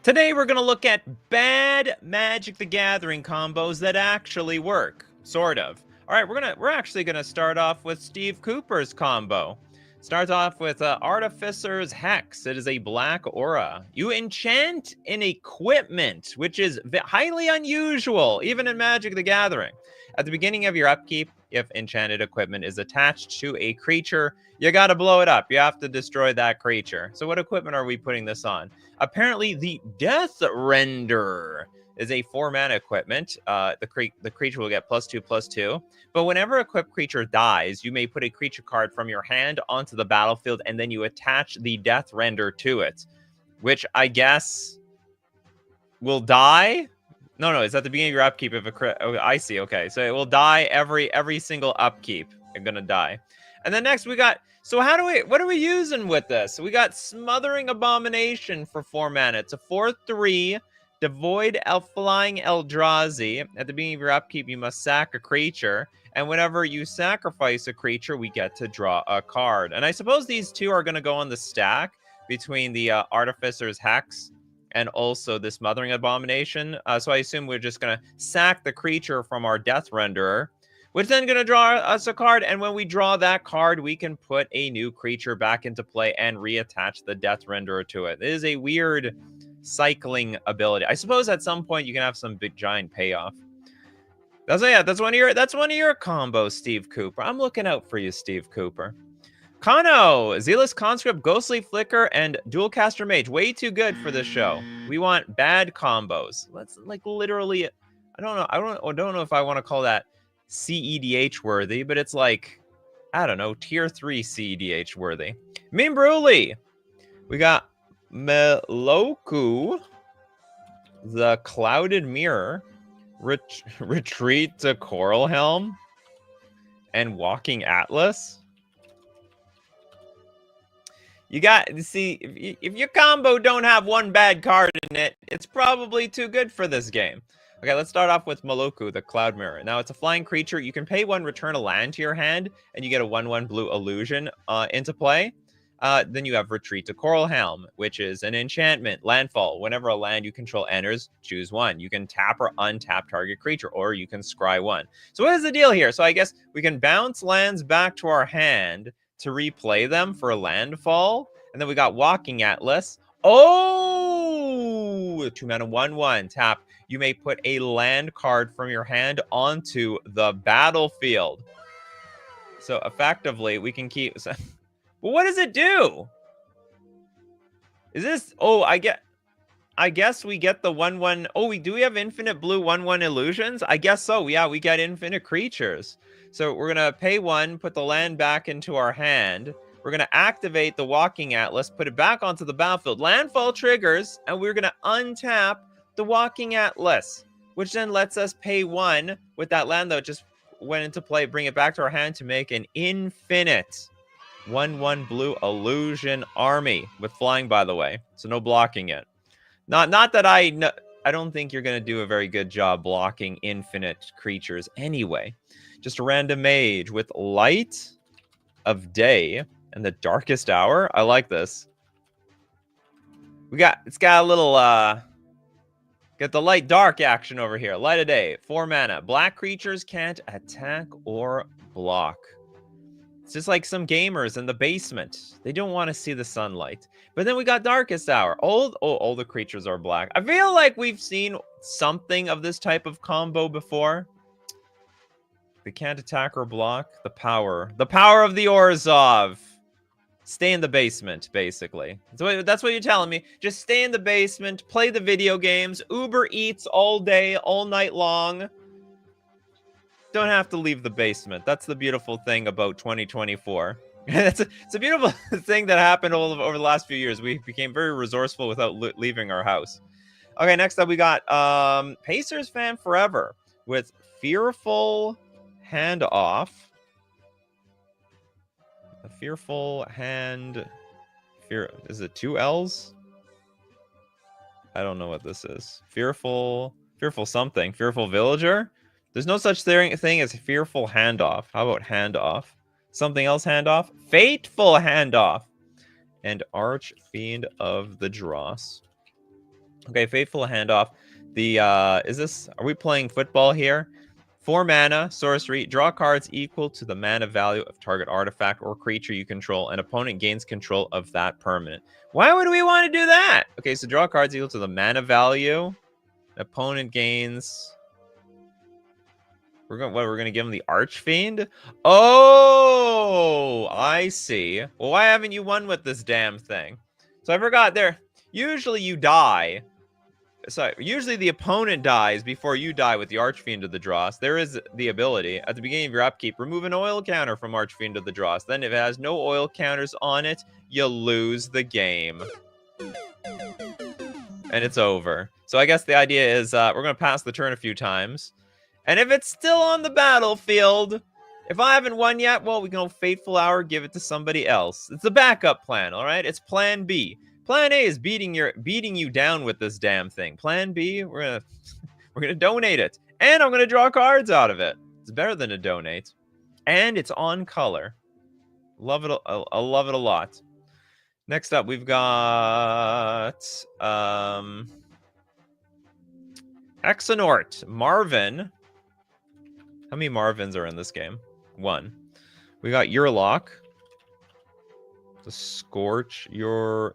Today we're going to look at bad Magic the Gathering combos that actually work, sort of. All right, we're actually going to start off with Steve Cooper's combo. Starts off with Artificer's Hex. It is a black aura. You enchant an equipment, which is highly unusual, even in Magic the Gathering. At the beginning of your upkeep, if enchanted equipment is attached to a creature, you got to blow it up. You have to destroy that creature. So what equipment are we putting this on? Apparently, the Death Render is a 4-mana equipment. The creature will get +2/+2. But whenever equipped creature dies, you may put a creature card from your hand onto the battlefield, and then you attach the Death Render to it, which I guess will die. No, it's at the beginning of your upkeep. I see. Okay, so it will die every single upkeep. You're gonna die. And then next we got. So what are we using with this? We got Smothering Abomination for 4 mana. It's a 4/3 devoid flying Eldrazi. At the beginning of your upkeep, you must sack a creature, and whenever you sacrifice a creature, we get to draw a card. And I suppose these two are gonna go on the stack between the Artificer's Hex and also this Smothering Abomination. So I assume we're just going to sack the creature from our Death Renderer, which is then going to draw us a card. And when we draw that card, we can put a new creature back into play and reattach the Death Renderer to it. It is a weird cycling ability. I suppose at some point you can have some big giant payoff. That's one of your combos, Steve Cooper. I'm looking out for you, Steve Cooper. Kano, Zealous Conscript, Ghostly Flicker, and Dualcaster Mage. Way too good for this show. We want bad combos. Let's like literally. I don't know if I want to call that CEDH worthy, but it's like, I don't know, tier 3 CEDH worthy. Mimbruli. We got Meloku, the Clouded Mirror, Retreat to Coral Helm, and Walking Atlas. If your combo don't have one bad card in it, it's probably too good for this game. Okay, let's start off with Meloku, the Cloud Mirror. Now, it's a flying creature. You can pay 1, return a land to your hand, and you get a 1/1 blue illusion into play. Then you have Retreat to Coral Helm, which is an enchantment, landfall. Whenever a land you control enters, choose 1. You can tap or untap target creature, or you can scry 1. So what is the deal here? So I guess we can bounce lands back to our hand to replay them for a landfall. And then we got Walking Atlas. Oh! 2 mana, 1/1. Tap. You may put a land card from your hand onto the battlefield. So effectively, we can keep... Well, what does it do? Is this... Oh, I guess we get the 1/1... Oh, do we have infinite blue 1/1 illusions? I guess so. Yeah, we got infinite creatures. So we're going to pay 1, put the land back into our hand. We're going to activate the Walking Atlas, put it back onto the battlefield. Landfall triggers, and we're going to untap the Walking Atlas, which then lets us pay 1 with that land that just went into play, bring it back to our hand to make an infinite 1/1 blue illusion army with flying, by the way. So no blocking it. Not that I don't think you're going to do a very good job blocking infinite creatures anyway. Just a random mage with Light of Day and the Darkest Hour. I like this. It's got a little got the light dark action over here. Light of Day, 4 mana. Black creatures can't attack or block. It's just like some gamers in the basement. They don't want to see the sunlight. But then we got Darkest Hour. All the creatures are black. I feel like we've seen something of this type of combo before. They can't attack or block. The power of the Orzhov. Stay in the basement, basically. That's what you're telling me. Just stay in the basement, play the video games, Uber Eats all day, all night long. Don't have to leave the basement. That's the beautiful thing about 2024. It's a beautiful thing that happened over the last few years. We became very resourceful without leaving our house. Okay, next up we got Pacers Fan Forever with Fearful Handoff. A Fearful Hand... Is it 2 L's? I don't know what this is. Fearful something. Fearful Villager? There's no such thing as Fearful Handoff. How about Handoff? Something else Handoff? Fateful Handoff! And Archfiend of the Dross. Okay, Faithful Handoff. Are we playing football here? 4 mana, sorcery, draw cards equal to the mana value of target artifact or creature you control, and opponent gains control of that permanent. Why would we want to do that? Okay, so draw cards equal to the mana value. Opponent gains. We're gonna give him the Archfiend? Oh, I see. Well, why haven't you won with this damn thing? So I forgot there. Usually you die. So usually the opponent dies before you die with the Archfiend of the Dross. There is the ability at the beginning of your upkeep, remove an oil counter from Archfiend of the Dross. Then if it has no oil counters on it, you lose the game. And it's over. So I guess the idea is we're going to pass the turn a few times. And if it's still on the battlefield, if I haven't won yet, well, we can go Fateful Hour, give it to somebody else. It's a backup plan, all right? It's plan B. Plan A is beating you down with this damn thing. Plan B, we're gonna donate it. And I'm gonna draw cards out of it. It's better than a donate. And it's on color. Love it. I love it a lot. Next up, we've got Hexanort. Marvin. How many Marvins are in this game? 1. We got Urlock. The Scorch. Your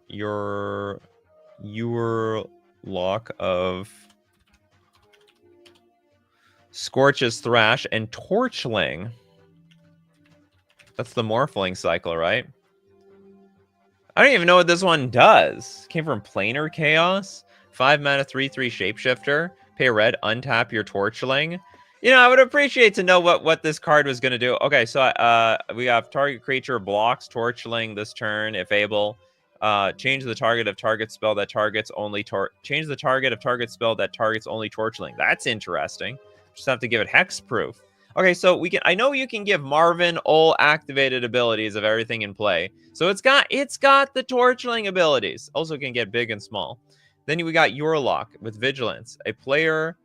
lock of Scorch's Thrash and Torchling. That's the Morphling cycle, right? I don't even know what this one does. Came from Planar Chaos. 5 mana, 3/3 Shapeshifter. Pay red, untap your Torchling. You know, I would appreciate to know what this card was going to do. Okay, so we have target creature blocks Torchling this turn, if able. Change the target of target spell that targets only change the target of target spell that targets only Torchling. That's interesting. Just have to give it hexproof. Okay, so I know you can give Marvin all activated abilities of everything in play. So it's got the Torchling abilities. Also can get big and small. Then we got Urlock with Vigilance. A player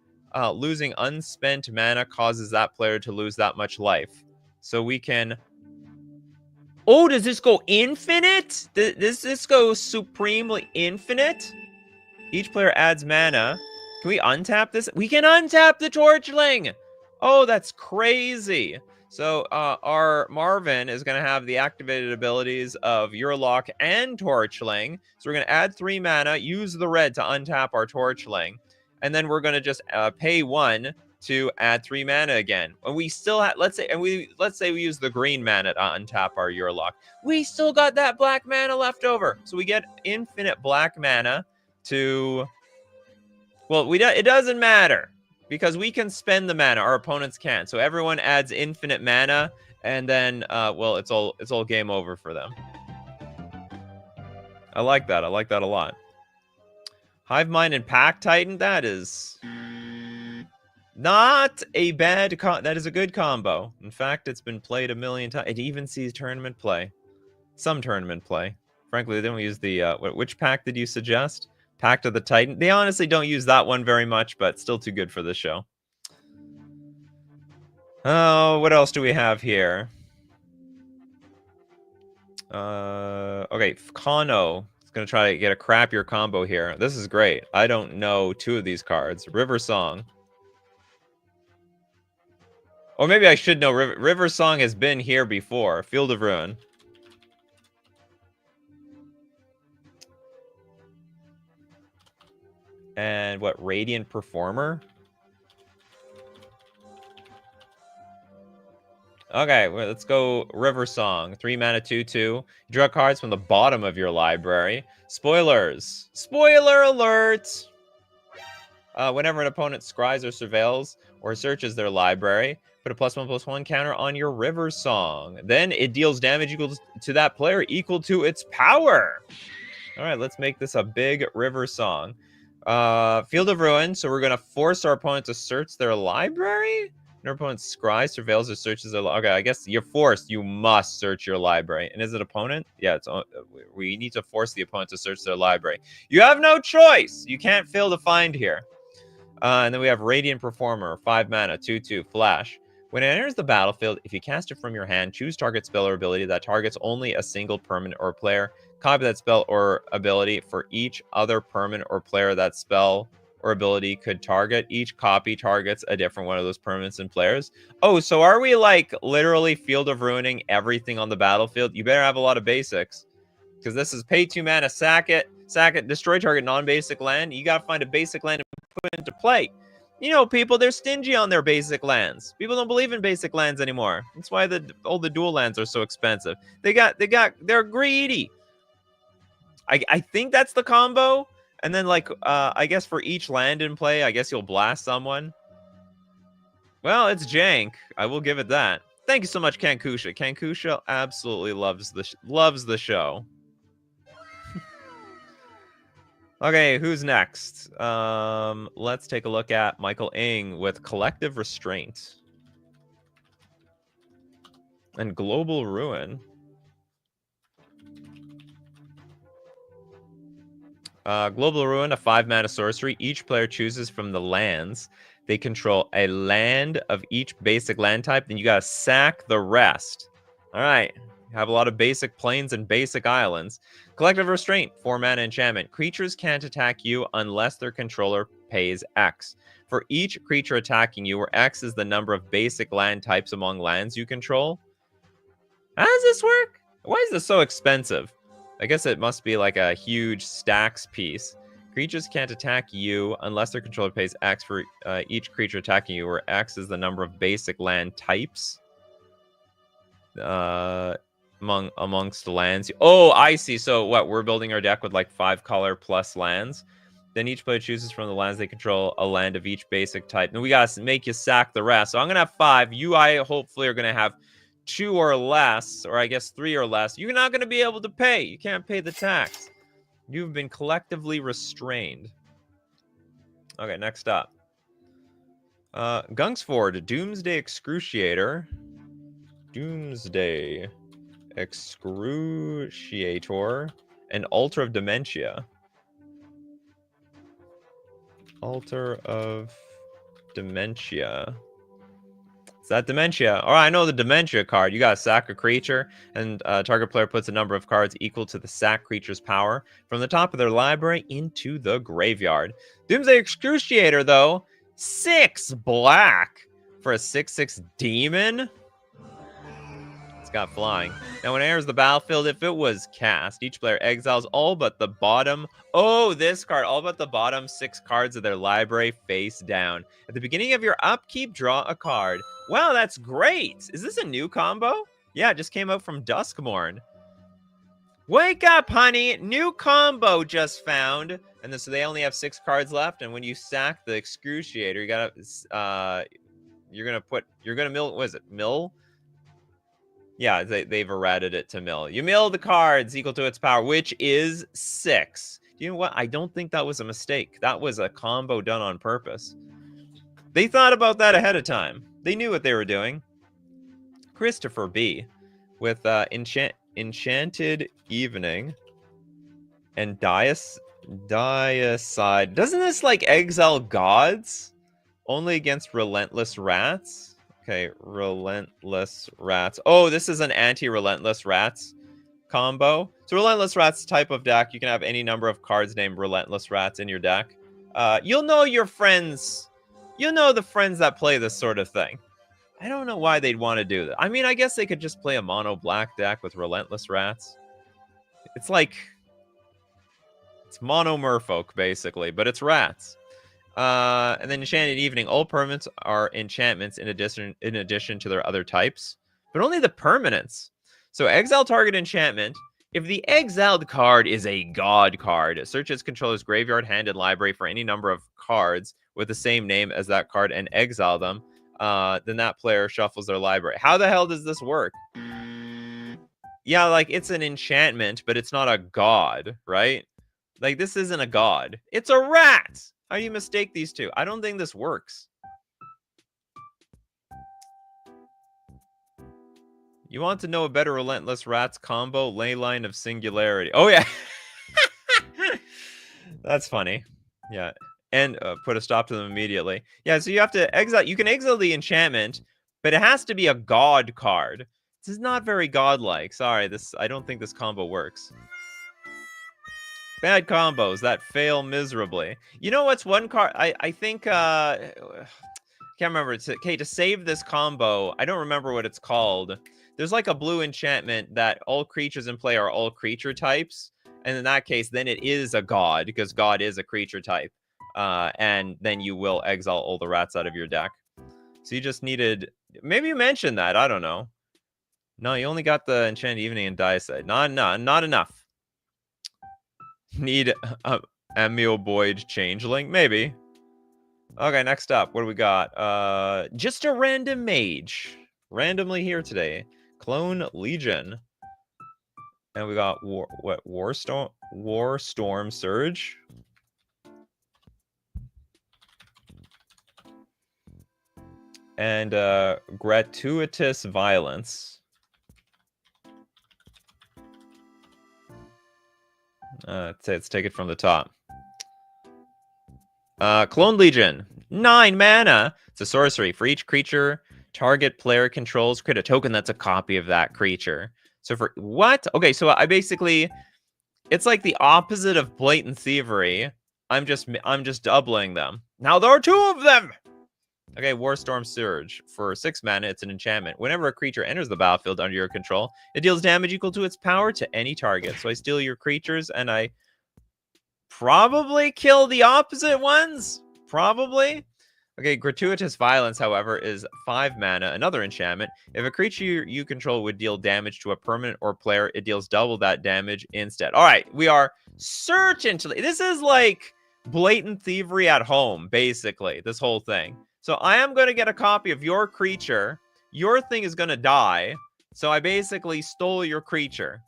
losing unspent mana causes that player to lose that much life. So we can... Oh, does this go infinite? Does this go supremely infinite? Each player adds mana. Can we untap this? We can untap the Torchling! Oh, that's crazy. So our Marvin is going to have the activated abilities of Urlock and Torchling. So we're going to add 3 mana, use the red to untap our Torchling. And then we're going to just pay 1 to add 3 mana again. And we still have, let's say we use the green mana to untap our Urlock. We still got that black mana left over. So we get infinite black mana to... Well, it doesn't matter. Because we can spend the mana, our opponents can't. So everyone adds infinite mana, and then, well, it's all game over for them. I like that. I like that a lot. Hive Mind and Pack Titan, that is not a bad that is a good combo. In fact, it's been played a million times. It even sees tournament play. Some tournament play. Frankly, then we use the, which pack did you suggest? Pact of the Titan. They honestly don't use that one very much, but still too good for this show. Oh, what else do we have here? Okay, Kano. It's going to try to get a crappier combo here. This is great. I don't know 2 of these cards. River Song. Or maybe I should know. River Song has been here before. Field of Ruin. And what, Radiant Performer? Okay, well, let's go River Song. 3 mana, 2/2. Draw cards from the bottom of your library. Spoilers. Spoiler alert! Whenever an opponent scries or surveils or searches their library, put a +1/+1 counter on your River Song. Then it deals damage equal to that player equal to its power. All right, let's make this a big River Song. Field of Ruin, so we're going to force our opponent to search their library? When our opponent scries, surveils, or searches their library. Okay, I guess you're forced. You must search your library. And is it opponent? Yeah, we need to force the opponent to search their library. You have no choice. You can't fail to find here. And then we have Radiant Performer, 5 mana, 2/2, flash. When it enters the battlefield, if you cast it from your hand, choose target spell or ability that targets only a single permanent or player. Copy that spell or ability for each other permanent or player that spell or ability could target. Each copy targets a different one of those permanents and players. Oh, so are we like literally Field of Ruining everything on the battlefield? You better have a lot of basics, because this is pay 2 mana, sack it, destroy target non-basic land. You gotta find a basic land and put it into play. You know, people, they're stingy on their basic lands. People don't believe in basic lands anymore. That's why all the dual lands are so expensive. They're greedy. I think that's the combo. And then, like, I guess for each land in play, I guess you'll blast someone. Well, it's jank. I will give it that. Thank you so much, Kankusha. Kankusha absolutely loves the show. Okay, who's next? Let's take a look at Michael Ing with Collective Restraint and Global Ruin. Global Ruin, a 5-mana sorcery. Each player chooses from the lands they control a land of each basic land type. Then you gotta sack the rest. All right. Have a lot of basic plains and basic islands. Collective Restraint, 4-mana enchantment. Creatures can't attack you unless their controller pays X. For each creature attacking you, where X is the number of basic land types among lands you control. How does this work? Why is this so expensive? I guess it must be like a huge stacks piece. Creatures can't attack you unless their controller pays X for each creature attacking you, where X is the number of basic land types amongst the lands. Oh, I see. So what? We're building our deck with like 5 color plus lands. Then each player chooses from the lands they control a land of each basic type. And we gotta make you sack the rest. So I'm gonna have 5. I hopefully are gonna have 2 or less, or I guess 3 or less. You're not gonna be able to pay. You can't pay the tax. You've been collectively restrained. Okay, next up. Gungsford, Doomsday Excruciator. Doomsday Excruciator. And Altar of Dementia. Altar of Dementia. Is that Dementia? All right, I know the Dementia card. You got to sack a creature, and target player puts a number of cards equal to the sack creature's power from the top of their library into the graveyard. Doomsday Excruciator, though, 6 black for a 6/6 demon. It's got flying. Now, when it enters the battlefield, if it was cast, each player exiles all but the bottom. Oh, this card. All but the bottom 6 cards of their library face down. At the beginning of your upkeep, draw a card. Wow, that's great. Is this a new combo? Yeah, it just came out from Duskmorn. Wake up, honey. New combo just found. And then, so they only have 6 cards left. And when you sack the Excruciator, you gotta, you're gonna mill, what is it? Mill? Yeah, they've errated it to mill. You mill the cards equal to its power, which is 6. You know what? I don't think that was a mistake. That was a combo done on purpose. They thought about that ahead of time. They knew what they were doing. Christopher B. with Enchanted Evening and Diacide. Doesn't this like exile gods? Only against Relentless Rats? Okay, Relentless Rats. Oh, this is an anti-Relentless Rats combo. So Relentless Rats type of deck, you can have any number of cards named Relentless Rats in your deck. You'll know your friends. You'll know the friends that play this sort of thing. I don't know why they'd want to do that. I mean, I guess they could just play a mono black deck with Relentless Rats. It's like, it's mono merfolk, basically, but it's rats. And then Enchanted Evening. All permanents are enchantments in addition to their other types, but only the permanents. So exile target enchantment. If the exiled card is a god card, search its controller's graveyard, hand, and library for any number of cards with the same name as that card and exile them. Then that player shuffles their library. How the hell does this work? Yeah, like it's an enchantment, but it's not a god, right? Like this isn't a god. It's a rat. How do you mistake these two? I don't think this works. You want to know a better Relentless Rats combo? Leyline of Singularity. Oh, yeah. That's funny. Yeah. And put a stop to them immediately. Yeah, so you have to exile. You can exile the enchantment, but it has to be a god card. This is not very godlike. Sorry, I don't think this combo works. Bad combos that fail miserably. You know what's one card? I think can't remember. It's okay to save this combo. I don't remember what it's called. There's like a blue enchantment that all creatures in play are all creature types, and in that case, then it is a god because god is a creature type, and then you will exile all the rats out of your deck. So you just needed. Maybe you mentioned that. I don't know. No, you only got the Enchanted Evening and Diacide. Not enough. Need a Emil Boyd Changeling? Maybe. Okay, next up, what do we got? Just a random mage. Randomly here today. Clone Legion. And we got Warstorm Surge. And Gratuitous Violence. Let's take it from the top. Clone Legion, 9 mana. It's a sorcery. For each creature target player controls, create a token that's a copy of that creature. So for what? Okay, so I basically, it's like the opposite of blatant thievery. I'm just doubling them. Now there are 2 of them. Okay, Warstorm Surge. For 6 mana, it's an enchantment. Whenever a creature enters the battlefield under your control, it deals damage equal to its power to any target. So I steal your creatures, and I probably kill the opposite ones? Probably? Okay, Gratuitous Violence, however, is 5 mana, another enchantment. If a creature you control would deal damage to a permanent or player, it deals double that damage instead. All right, we are certainly... This is like blatant thievery at home, basically, this whole thing. So I am going to get a copy of your creature. Your thing is going to die. So I basically stole your creature.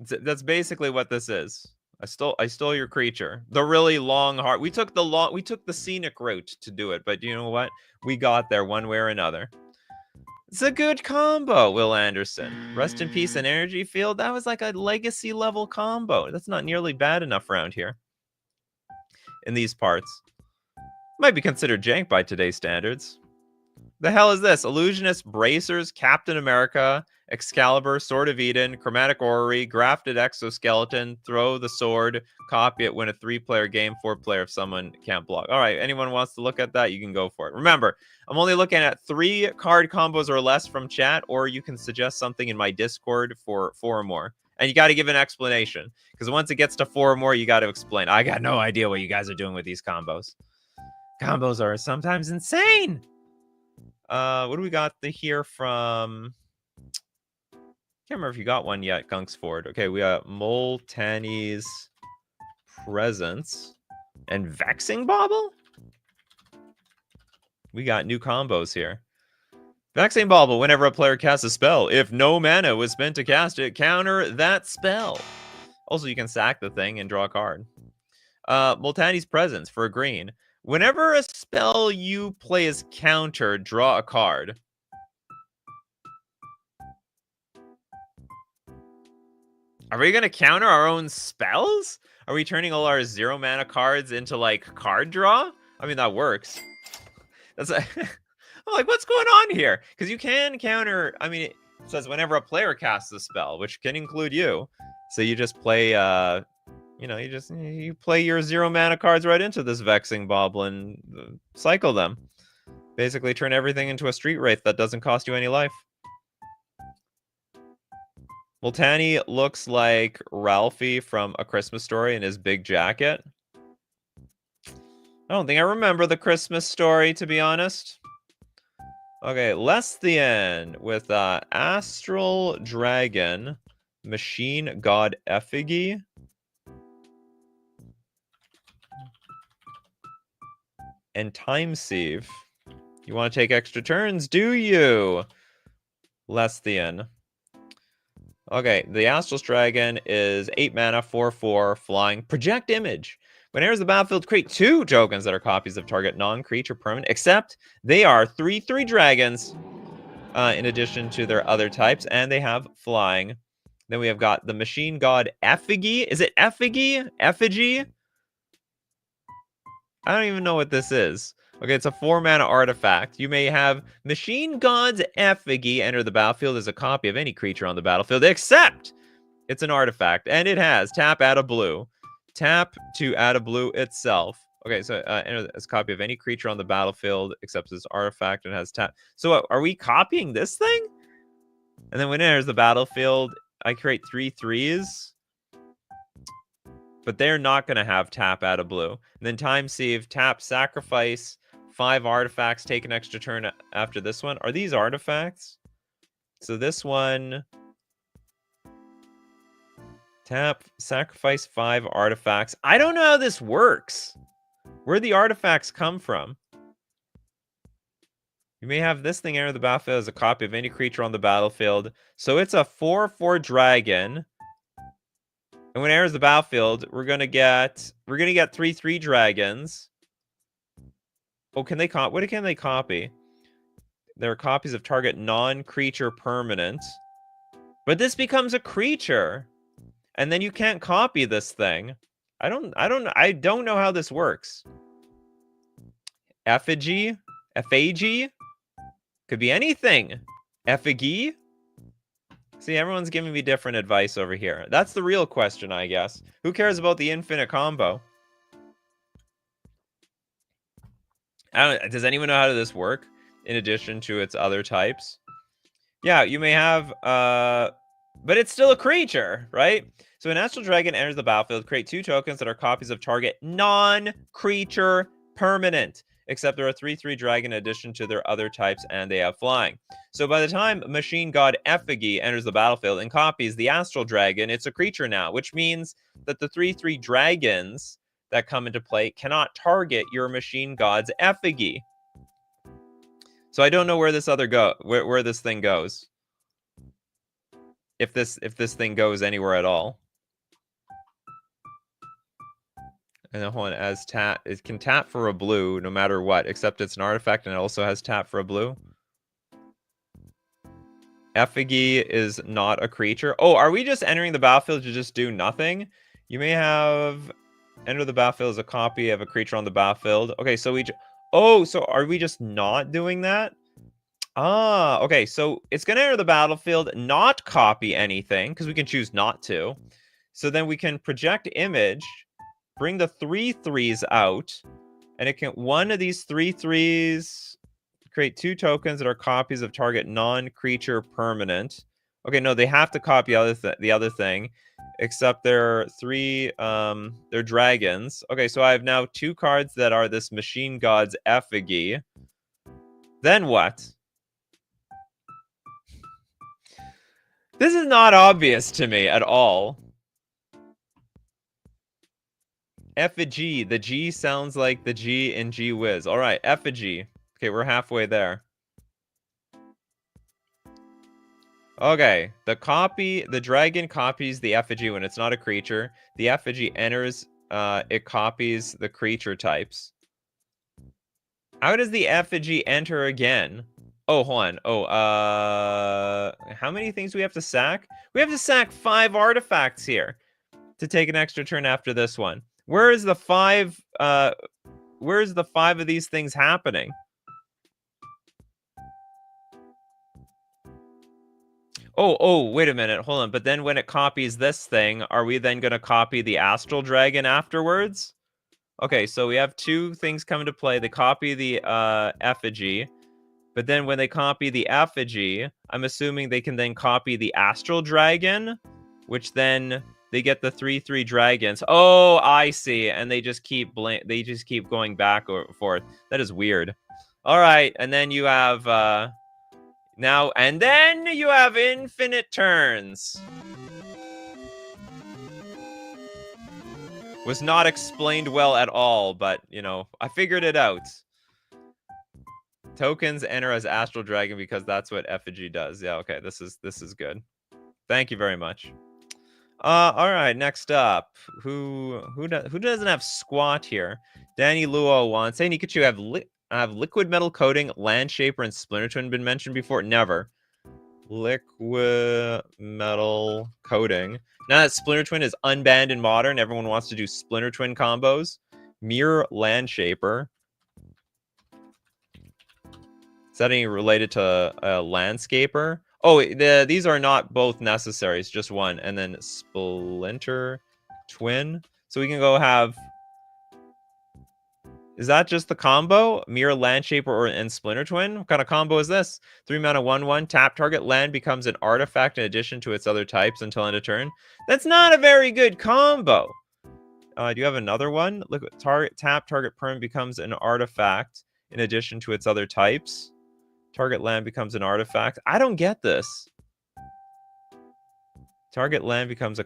That's basically what this is. I stole your creature. The really long hard. We took the scenic route to do it, but you know what? We got there one way or another. It's a good combo, Will Anderson. Rest in peace and energy field. That was like a legacy level combo. That's not nearly bad enough around here. In these parts. Might be considered jank by today's standards. The hell is this? Illusionist, Bracers, Captain America, Excalibur, Sword of Eden, Chromatic Orrery, Grafted Exoskeleton, Throw the Sword, copy it, win a 3-player game, 4-player if someone can't block. All right, anyone wants to look at that, you can go for it. Remember, I'm only looking at 3 card combos or less from chat, or you can suggest something in my Discord for 4 or more. And you got to give an explanation, because once it gets to 4 or more, you got to explain. I got no idea what you guys are doing with these combos. Combos are sometimes insane. What do we got here from... Can't remember if you got one yet, Gunksford. Okay, we got Moltani's Presence and Vexing Bauble? We got new combos here. Vexing Bauble, whenever a player casts a spell, if no mana was spent to cast it, counter that spell. Also, you can sack the thing and draw a card. Moltani's Presence for a green. Whenever a spell you play is countered, draw a card. Are we going to counter our own spells? Are we turning all our 0 mana cards into, like, card draw? I mean, that works. That's I'm like, what's going on here? Because you can counter... I mean, it says whenever a player casts a spell, which can include you. So you just play... you know, you play your 0 mana cards right into this Vexing Bauble and cycle them. Basically turn everything into a Street Wraith that doesn't cost you any life. Moltani looks like Ralphie from A Christmas Story in his big jacket. I don't think I remember The Christmas Story, to be honest. Okay, Lesthian with Astral Dragon, Machine God Effigy. And Time Sieve. You want to take extra turns, do you? Lesthian. Okay, the Astral Dragon is 8 mana, 4/4, flying. Project Image. When it enters the battlefield, create 2 tokens that are copies of target non-creature permanent, except they are 3/3 dragons, in addition to their other types, and they have flying. Then we have got the Machine God Effigy. Is it Effigy? Effigy? I don't even know what this is. Okay, it's a 4 mana artifact. You may have Machine God's Effigy enter the battlefield as a copy of any creature on the battlefield, except It's an artifact, and it has tap, add a blue. Tap to add a blue itself. Okay, so enter as copy of any creature on the battlefield except this artifact and has tap. So what, are we copying this thing? And then when it enters the battlefield, I create 3 3s. But they're not going to have tap, add a blue. And then time save, tap, sacrifice 5 artifacts, take an extra turn after this one. Are these artifacts? So this one, tap, sacrifice 5 artifacts. I don't know how this works. Where the artifacts come from? You may have this thing enter the battlefield as a copy of any creature on the battlefield. So it's a 4/4 dragon. And when it enters the battlefield, we're gonna get 3/3 dragons. Oh, can they what can they copy? There are copies of target non-creature permanent. But this becomes a creature. And then you can't copy this thing. I don't know how this works. Effigy? Effigy? Could be anything. Effigy? See, everyone's giving me different advice over here. That's the real question, I guess. Who cares about the infinite combo? Does anyone know how this work in addition to its other types? Yeah, you may have, but it's still a creature, right? So an astral dragon enters the battlefield, create 2 tokens that are copies of target non-creature permanent, except they're a 3/3 dragon in addition to their other types, and they have flying. So by the time Machine God Effigy enters the battlefield and copies the astral dragon, it's a creature now, which means that the 3/3 dragons that come into play cannot target your Machine God's Effigy. So I don't know where this other where this thing goes. If this thing goes anywhere at all. And then hold on, as tap, it can tap for a blue no matter what, except it's an artifact and it also has tap for a blue. Effigy is not a creature. Oh, are we just entering the battlefield to just do nothing? You may have enter the battlefield as a copy of a creature on the battlefield. Okay, so so are we just not doing that? Ah, okay, so it's gonna enter the battlefield, not copy anything, because we can choose not to. So then we can project image, bring the 3/3s out, and it can one of these 3/3s create 2 tokens that are copies of target non-creature permanent. Okay, no, they have to copy the other thing, except they're they're dragons. Okay, so I have now 2 cards that are this Machine God's Effigy. Then what? This is not obvious to me at all. Effigy. The G sounds like the G in G Whiz. All right, effigy. Okay, we're halfway there. Okay, the dragon copies the effigy when it's not a creature. The effigy enters, it copies the creature types. How does the effigy enter again? Oh, hold on. Oh, how many things do we have to sack? We have to sack 5 artifacts here to take an extra turn after this one. Where's the 5 of these things happening? Oh, wait a minute. Hold on. But then when it copies this thing, are we then going to copy the astral dragon afterwards? Okay, so we have 2 things come into play. They copy the effigy. But then when they copy the effigy, I'm assuming they can then copy the astral dragon, which then they get the 3/3 dragons. Oh, I see. And they just keep going back or forth. That is weird. All right, and then you have and then you have infinite turns. Was not explained well at all, but you know, I figured it out. Tokens enter as astral dragon because that's what effigy does. Yeah, okay, this is good. Thank you very much. All right, next up, who doesn't have squat here? Danny Luo wants, hey Nikachu, have liquid metal coating, land shaper, and splinter twin been mentioned before? Never. Liquid metal coating. Now that splinter twin is unbanned in modern, everyone wants to do splinter twin combos. Mirror land shaper. Is that any related to a landscaper? Oh, these are not both necessary. It's just one. And then Splinter Twin. So we can go have... Is that just the combo? Mirror, Landshaper, and Splinter Twin? What kind of combo is this? 3 mana 1/1. Tap target land becomes an artifact in addition to its other types until end of turn. That's not a very good combo. Do you have another one? Look, tap target perm becomes an artifact in addition to its other types. Target land becomes an artifact. I don't get this. Target land becomes a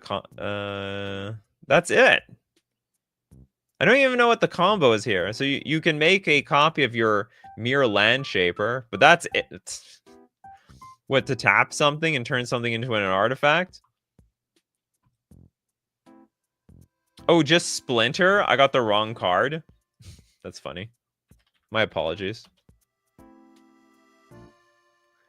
that's it. I don't even know what the combo is here. So you can make a copy of your Mirror Landshaper, but that's it. What, to tap something and turn something into an artifact? Oh, just Splinter? I got the wrong card. That's funny. My apologies.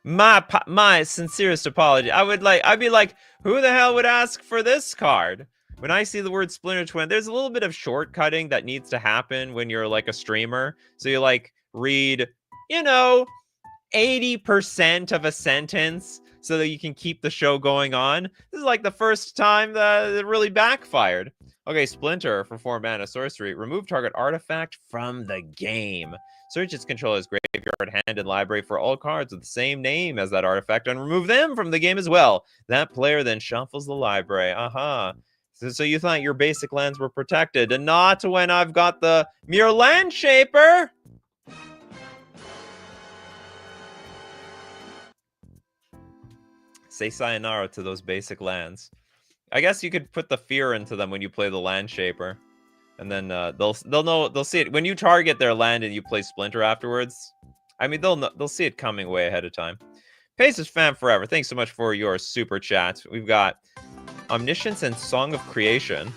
My sincerest apology. I'd be like, who the hell would ask for this card? When I see the word Splinter Twin, there's a little bit of shortcutting that needs to happen when you're like a streamer. So you like read, 80% of a sentence so that you can keep the show going on. This is like the first time that it really backfired. Okay, Splinter for 4 mana sorcery. Remove target artifact from the game. Search its controller's graveyard, hand, and library for all cards with the same name as that artifact and remove them from the game as well. That player then shuffles the library. Aha. So you thought your basic lands were protected, and not when I've got the Mirror Landshaper. Say sayonara to those basic lands. I guess you could put the fear into them when you play the Landshaper, and then they'll see it when you target their land and you play Splinter afterwards. I mean, they'll see it coming way ahead of time. Paces fan forever. Thanks so much for your super chat. We've got Omniscience and Song of Creation.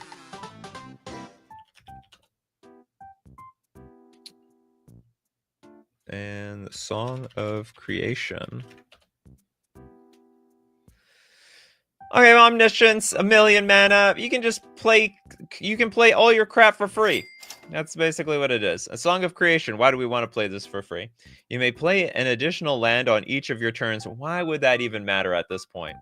And Song of Creation. Okay, Omniscience, 1,000,000 mana. You can play all your crap for free. That's basically what it is. A Song of Creation. Why do we want to play this for free? You may play an additional land on each of your turns. Why would that even matter at this point?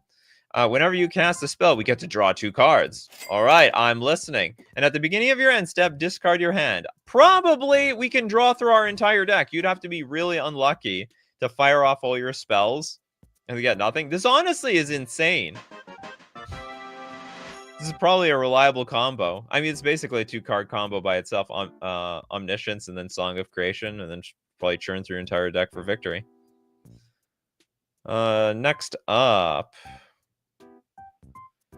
Whenever you cast a spell, we get to draw 2 cards. All right, I'm listening. And at the beginning of your end step, discard your hand. Probably we can draw through our entire deck. You'd have to be really unlucky to fire off all your spells and we get nothing. This honestly is insane. This is probably a reliable combo. I mean, it's basically a 2-card combo by itself. Omniscience and then Song of Creation, and then probably churn through your entire deck for victory. Next up...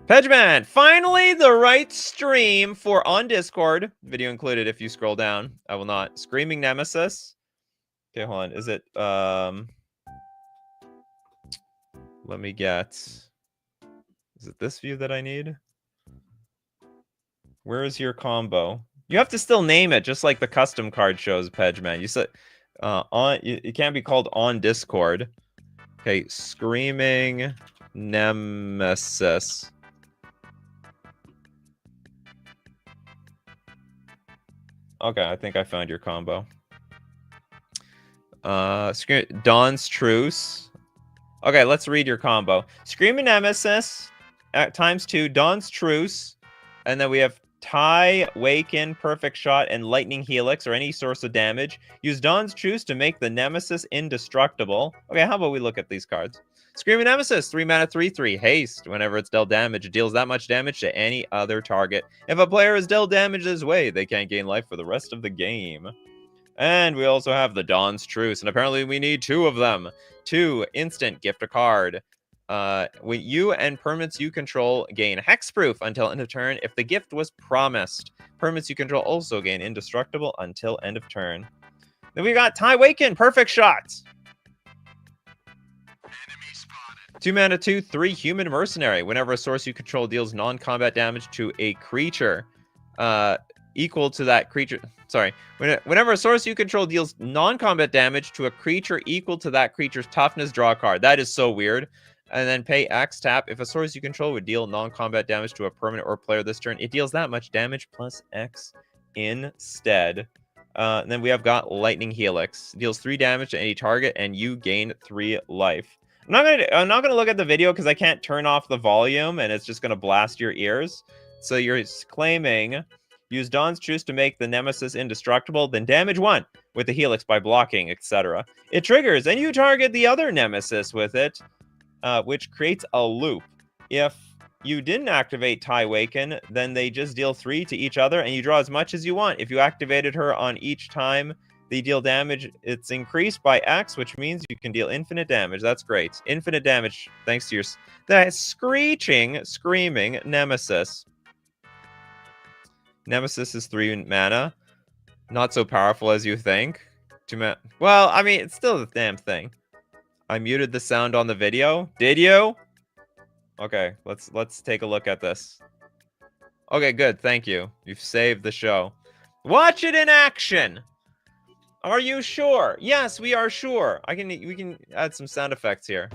Pedgeman, finally the right stream for on Discord. Video included if you scroll down. I will not. Screaming Nemesis. Okay, hold on. Is it, let me get... Is it this view that I need? Where is your combo? You have to still name it, just like the custom card shows, Pedgeman. You said, it can't be called on Discord. Okay, Screaming Nemesis. Okay, I think I found your combo. Dawn's Truce. Okay, let's read your combo. Screaming Nemesis times 2, Dawn's Truce, and then we have Tie, Waken, Perfect Shot, and Lightning Helix, or any source of damage. Use Dawn's Truce to make the Nemesis indestructible. Okay, how about we look at these cards? Screaming Nemesis, 3 mana, 3/3, haste. Whenever it's dealt damage, it deals that much damage to any other target. If a player is dealt damage this way, they can't gain life for the rest of the game. And we also have the Dawn's Truce, and apparently we need 2 of them. 2, instant, gift a card. When you and permanents you control gain hexproof until end of turn if the gift was promised. Permanents you control also gain indestructible until end of turn. Then we got Tie Waken, Perfect Shot. 2 mana, 2/3, Human Mercenary. Whenever a source you control deals non-combat damage to a creature equal to that creature... Sorry. Whenever a source you control deals non-combat damage to a creature equal to that creature's toughness, draw a card. That is so weird. And then pay X, tap. If a source you control would deal non-combat damage to a permanent or player this turn, it deals that much damage plus X instead. And then we have got Lightning Helix. Deals 3 damage to any target, and you gain 3 life. I'm not gonna look at the video because I can't turn off the volume and it's just gonna blast your ears. So you're claiming use Dawn's Truce to make the Nemesis indestructible, then damage one with the Helix by blocking, etc. It triggers and you target the other Nemesis with it, which creates a loop. If you didn't activate Tai Waken, then they just deal 3 to each other and you draw as much as you want. If you activated her on each time they deal damage, it's increased by X, which means you can deal infinite damage. That's great. Infinite damage thanks to that screaming Nemesis. Nemesis is 3 mana. Not so powerful as you think. Well, I mean, it's still the damn thing. I muted the sound on the video. Did you? Okay, let's take a look at this. Okay, good. Thank you. You've saved the show. Watch it in action. Are you sure? Yes, we are sure. We can add some sound effects here.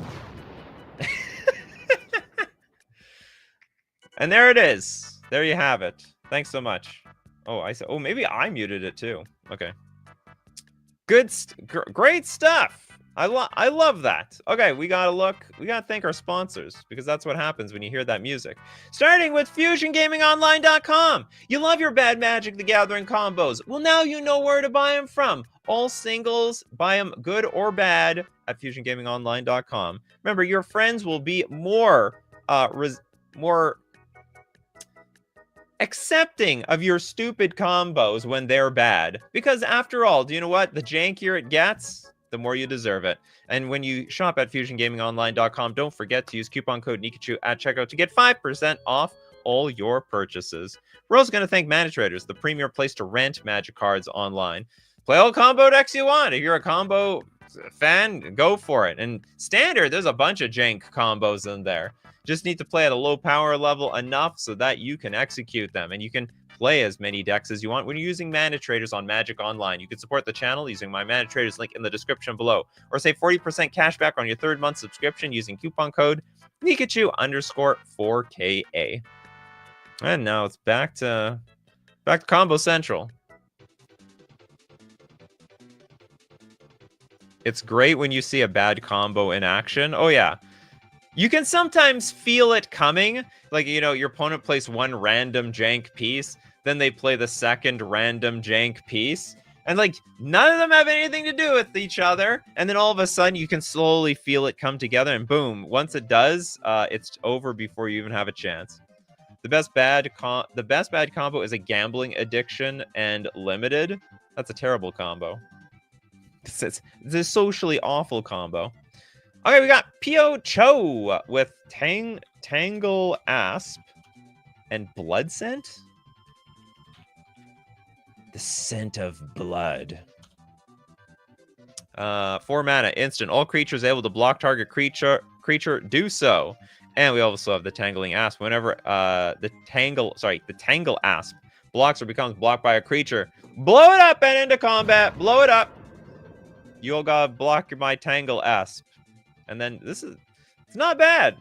And there it is. There you have it. Thanks so much. Oh, oh, maybe I muted it too. Okay. Great stuff. I love that. Okay, we gotta thank our sponsors, because that's what happens when you hear that music. Starting with FusionGamingOnline.com. You love your Bad Magic the Gathering combos. Well, now you know where to buy them from. All singles, buy them good or bad at FusionGamingOnline.com. Remember, your friends will be more accepting of your stupid combos when they're bad. Because after all, do you know what? The jankier it gets, the more you deserve it. And when you shop at FusionGamingOnline.com, don't forget to use coupon code Nikachu at checkout to get 5% off all your purchases. We're also going to thank Mana Traders, the premier place to rent Magic cards online. Play all combo decks you want. If you're a combo fan, go for it. And standard, there's a bunch of jank combos in there. Just need to play at a low power level enough so that you can execute them. And you can play as many decks as you want when you're using Mana Traders on Magic Online. You can support the channel using my Mana Traders link in the description below. Or save 40% cash back on your 3rd month subscription using coupon code Nikachu_4KA. And now it's back to Combo Central. It's great when you see a bad combo in action. Oh yeah. You can sometimes feel it coming. Like, you know, your opponent plays one random jank piece, then they play the second random jank piece, and like none of them have anything to do with each other, and then all of a sudden you can slowly feel it come together, and boom, once it does, it's over before you even have a chance. The best bad combo is a gambling addiction and limited. That's a terrible combo. It's a socially awful combo. Okay, we got Pio Cho with Tangle Asp and Blood Scent? The scent of blood. 4 mana, instant. All creatures able to block target creature do so. And we also have the Tangling Asp. Whenever the Tangle Asp blocks or becomes blocked by a creature, blow it up and into combat. Blow it up. You all gotta block my Tangle Asp. And then it's not bad.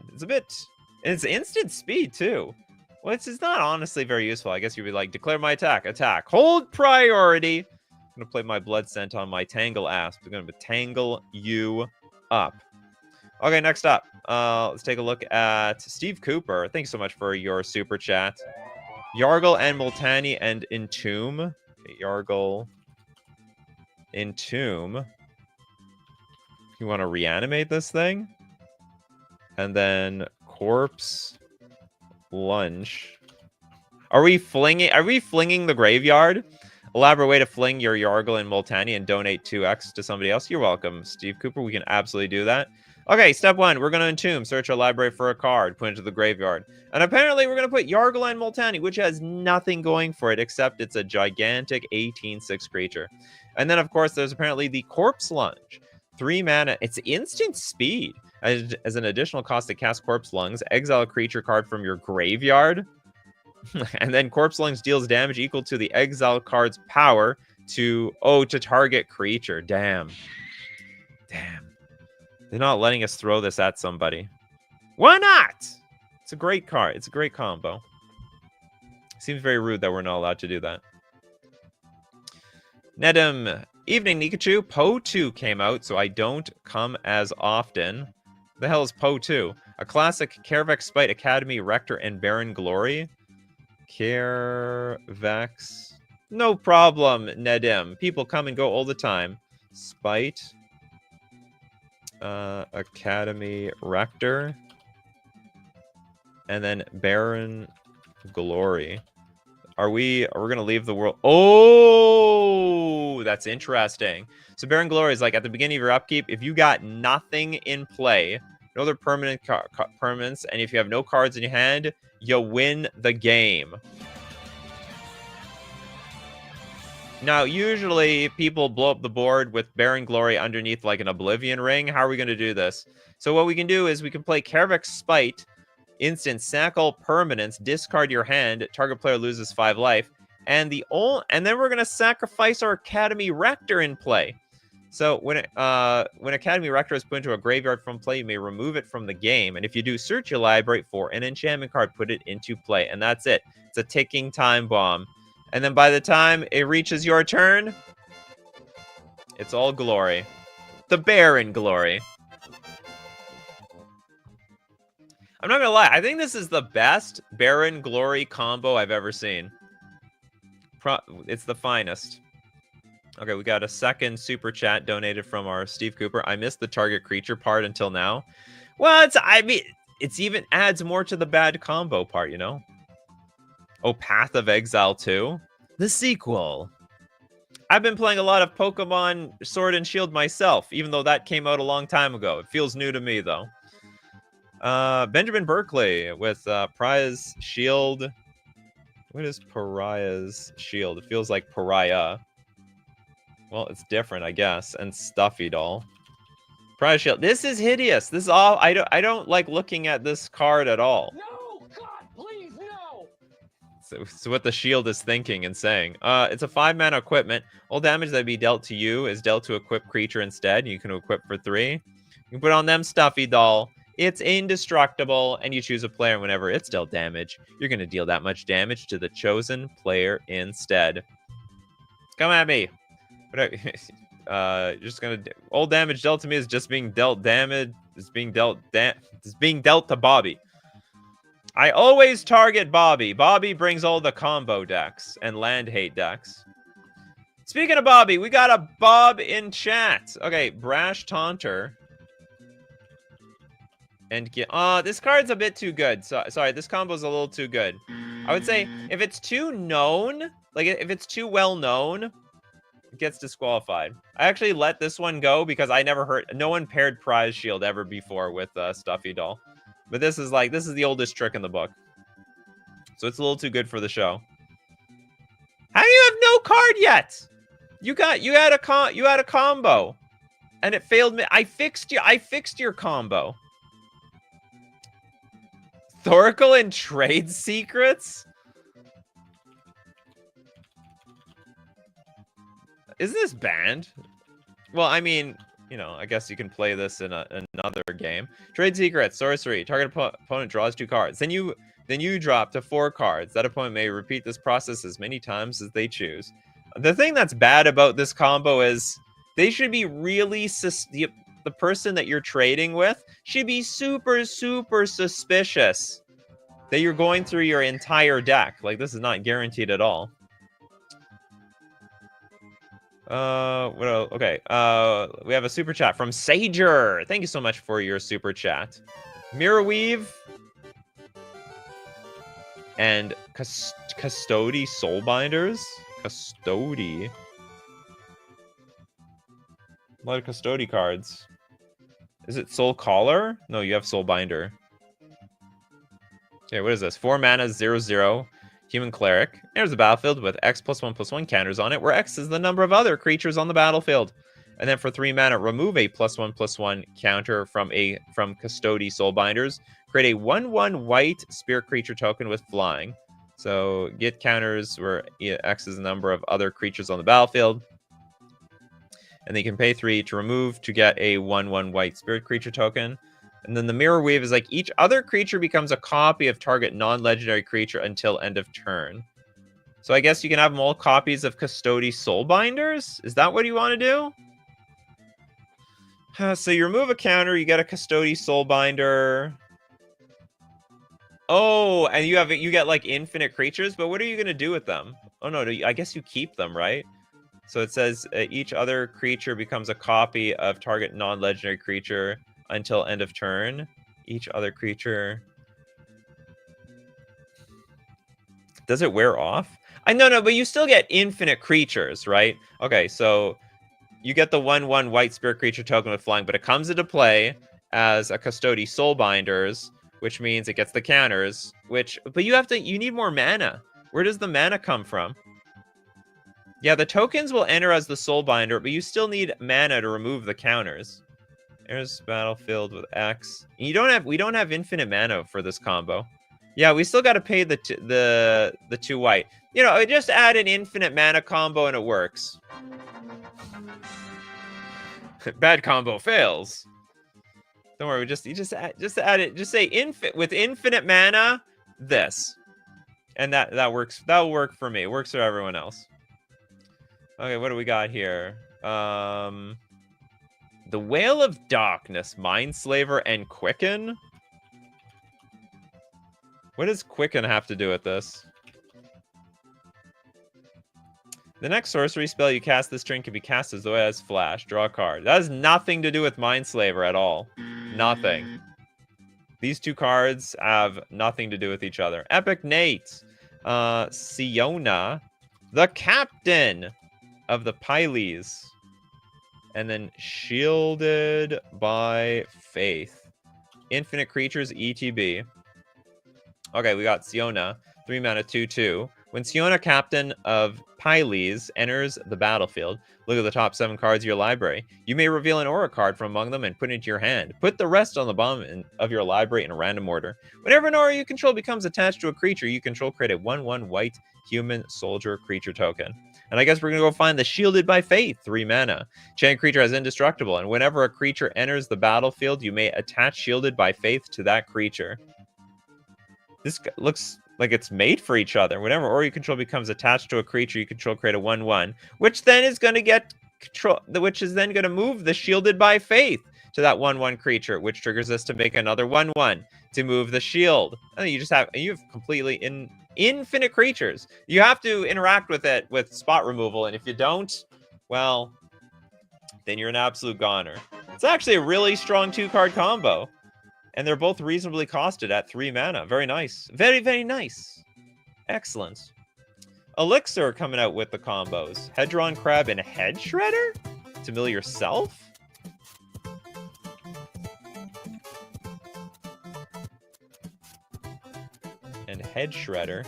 It's instant speed too. Well, it's not honestly very useful. I guess you'd be like, declare my attack, hold priority. I'm gonna play my Blood Scent on my Tangle Asp. I'm gonna tangle you up. Okay, next up, let's take a look at Steve Cooper. Thanks so much for your super chat. Yargle and Multani and Entomb. Yargle, Entomb. You want to reanimate this thing? And then Corpse Lunch. Are we flinging the graveyard? Elaborate way to fling your Yargle and Multani and donate 2x to somebody else. You're welcome, Steve Cooper. We can absolutely do that. Okay, step 1. We're going to Entomb. Search our library for a card. Put it into the graveyard. And apparently we're going to put Yargle and Multani, which has nothing going for it except it's a gigantic 18/6 creature. And then, of course, there's apparently the Corpse Lunge. 3 mana. It's instant speed. As an additional cost to cast Corpse Lungs, exile a creature card from your graveyard. And then Corpse Lungs deals damage equal to the exile card's power to target creature. Damn. They're not letting us throw this at somebody. Why not? It's a great card. It's a great combo. Seems very rude that we're not allowed to do that. Nedum. Evening, Nikachu. Poe 2 came out, so I don't come as often. The hell is Poe 2? A classic Carevex Spite Academy Rector and Baron Glory. Carevex. No problem, Nedim. People come and go all the time. Spite. Academy Rector. And then Baron Glory. Are we gonna leave the world? Oh, that's interesting. So Baron Glory is like at the beginning of your upkeep, if you got nothing in play, no other permanent permanents, and if you have no cards in your hand, you win the game. Now, usually people blow up the board with Baron Glory underneath like an Oblivion Ring. How are we gonna do this? So what we can do is we can play Carevex Spite. Instant, sack all permanents, discard your hand, target player loses 5 life, and then we're gonna sacrifice our Academy Rector in play. So when Academy Rector is put into a graveyard from play, you may remove it from the game, and if you do, search your library for an enchantment card, put it into play, and that's it. It's a ticking time bomb, and then by the time it reaches your turn, it's all glory, the Baron Glory. I'm not gonna lie, I think this is the best Baron Glory combo I've ever seen. It's the finest. Okay, we got a second super chat donated from our Steve Cooper. I missed the target creature part until now. Well, it's even adds more to the bad combo part, you know? Oh, Path of Exile 2? The sequel. I've been playing a lot of Pokemon Sword and Shield myself, even though that came out a long time ago. It feels new to me, though. Benjamin Berkeley with Pariah's Shield. What is Pariah's Shield? It feels like Pariah. Well, it's different, I guess. And Stuffy Doll. Pariah's Shield. This is hideous. This is all. I don't like looking at this card at all. No, God, please, no. So what the shield is thinking and saying. It's a 5-mana equipment. All damage that be dealt to you is dealt to equip creature instead. You can equip for 3. You can put on them Stuffy Doll. It's indestructible, and you choose a player whenever it's dealt damage. You're going to deal that much damage to the chosen player instead. Come at me. Just going to... All damage dealt to me is just being dealt damage. It's being dealt to Bobby. I always target Bobby. Bobby brings all the combo decks and land hate decks. Speaking of Bobby, we got a Bob in chat. Okay, Brash Taunter. And get this card's a bit too good. So sorry, this combo's a little too good. I would say if it's too known, like if it's too well known, it gets disqualified. I actually let this one go because I never heard no one paired Prize Shield ever before with Stuffy Doll. But this is the oldest trick in the book. So it's a little too good for the show. How do you have no card yet? You had a combo. And it failed me. I fixed your combo. Thoracle and Trade Secrets? Is this banned? Well, I mean, you know, I guess you can play this in another game. Trade Secrets, sorcery. Target opponent draws 2 cards. Then you drop to 4 cards. That opponent may repeat this process as many times as they choose. The thing that's bad about this combo is they should be really the person that you're trading with should be super, super suspicious that you're going through your entire deck. Like, this is not guaranteed at all. Okay. We have a super chat from Sager. Thank you so much for your super chat. Mirror Weave and Custody Soulbinders. Custody. A lot of Custody cards. Is it Soul Caller? No, you have Soulbinder. Okay, what is this? 4 mana, 0/0. Human Cleric. Enters the battlefield with X +1/+1 counters on it, where X is the number of other creatures on the battlefield. And then for 3 mana, remove a +1/+1 counter from Custody Soulbinders. Create a 1/1 white spirit creature token with flying. So get counters where X is the number of other creatures on the battlefield. And they can pay 3 to remove to get a 1/1 white spirit creature token. And then the Mirror Weave is like each other creature becomes a copy of target non-legendary creature until end of turn. So I guess you can have them all copies of Custody Soulbinders? Is that what you want to do? So you remove a counter, you get a Custody Soulbinder. Oh, and you get like infinite creatures, but what are you gonna do with them? Oh no, I guess you keep them, right? So it says each other creature becomes a copy of target non-legendary creature until end of turn. Each other creature. Does it wear off? No, but you still get infinite creatures, right? Okay, so you get the 1/1 white spirit creature token with flying, but it comes into play as a Custody Soulbinders, which means it gets the counters, but you need more mana. Where does the mana come from? Yeah, the tokens will enter as the Soulbinder, but you still need mana to remove the counters. There's battlefield with X. We don't have infinite mana for this combo. Yeah, we still got to pay the 2 white. You know, just add an infinite mana combo and it works. Bad combo fails. Don't worry, you just add it. Just say with infinite mana, this, and that works. That will work for me. It works for everyone else. Okay, what do we got here? The Whale of Darkness, Mindslaver, and Quicken. What does Quicken have to do with this? The next sorcery spell you cast this turn can be cast as though it has flash. Draw a card. That has nothing to do with Mindslaver at all. Nothing. These two cards have nothing to do with each other. Epic Nate. Siona. The Captain of the Pyles. And then Shielded by Faith. Infinite Creatures, ETB. Okay, we got Siona. 3 mana, 2/2. When Siona, Captain of Pyles, enters the battlefield, look at the top 7 cards of your library. You may reveal an aura card from among them and put it into your hand. Put the rest on the bottom of your library in a random order. Whenever an aura you control becomes attached to a creature you control, create a 1/1 white human soldier creature token. And I guess we're going to go find the Shielded by Faith, 3 mana. Chain creature has indestructible, and whenever a creature enters the battlefield, you may attach Shielded by Faith to that creature. This looks like it's made for each other. Whenever aura you control becomes attached to a creature you control, create a 1/1, which then is going to get control, which is then going to move the Shielded by Faith to that 1/1 creature, which triggers us to make another 1/1 to move the shield. And you have completely infinite creatures. You have to interact with it with spot removal, and if you don't, well, then you're an absolute goner. It's actually a really strong 2-card combo. And they're both reasonably costed at 3 mana. Very nice. Very, very nice. Excellent. Elixir coming out with the combos. Hedron Crab and Head Shredder? To mill yourself? And Head Shredder.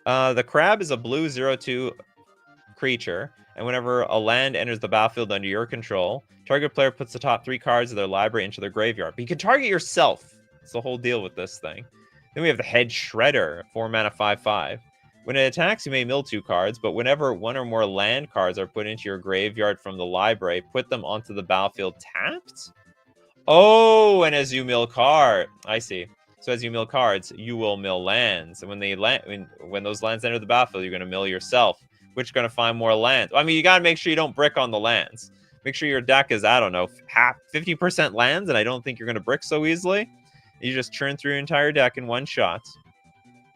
The Crab is a blue 0/2 creature. And whenever a land enters the battlefield under your control, target player puts the top 3 cards of their library into their graveyard. But you can target yourself. That's the whole deal with this thing. Then we have the Head Shredder, 4 mana, 5/5. When it attacks, you may mill 2 cards, but whenever 1 or more land cards are put into your graveyard from the library, put them onto the battlefield tapped? Oh, and as you mill I see. So as you mill cards, you will mill lands. And when those lands enter the battlefield, you're going to mill yourself, which is going to find more lands. I mean, you got to make sure you don't brick on the lands. Make sure your deck is, I don't know, 50% lands, and I don't think you're going to brick so easily. You just churn through your entire deck in one shot.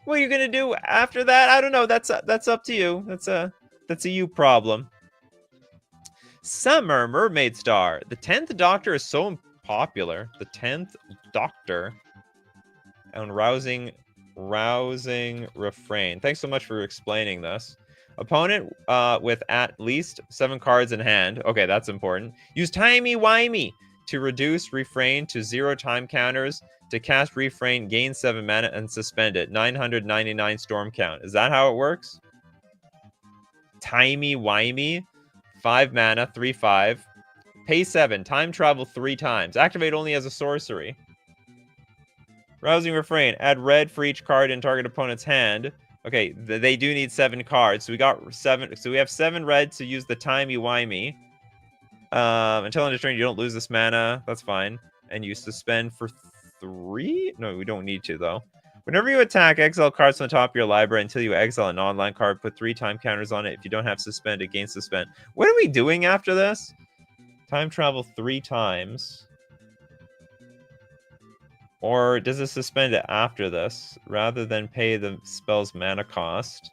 What are you going to do after that? I don't know. That's up to you. That's a you problem. Summer Mermaid Star. The 10th Doctor is so popular. The 10th Doctor. And rousing refrain. Thanks so much for explaining this. Opponent with at least 7 cards in hand. Okay, that's important. Use Timey-Wimey to reduce Refrain to 0 time counters. To cast Refrain, gain 7 mana and suspend it. 999 storm count. Is that how it works? Timey-Wimey. 5 mana, 3/5. Pay 7. Time travel 3 times. Activate only as a sorcery. Rousing Refrain. Add red for each card in target opponent's hand. Okay, they do need 7 cards. So we got 7. So we have 7 red to use the Timey-Wimey. Until end of turn, you don't lose this mana. That's fine. And you suspend for 3? No, we don't need to, though. Whenever you attack, exile cards from the top of your library until you exile an online card. Put 3 time counters on it. If you don't have suspend, it gains suspend. What are we doing after this? Time travel 3 times. Or does it suspend it after this, rather than pay the spell's mana cost?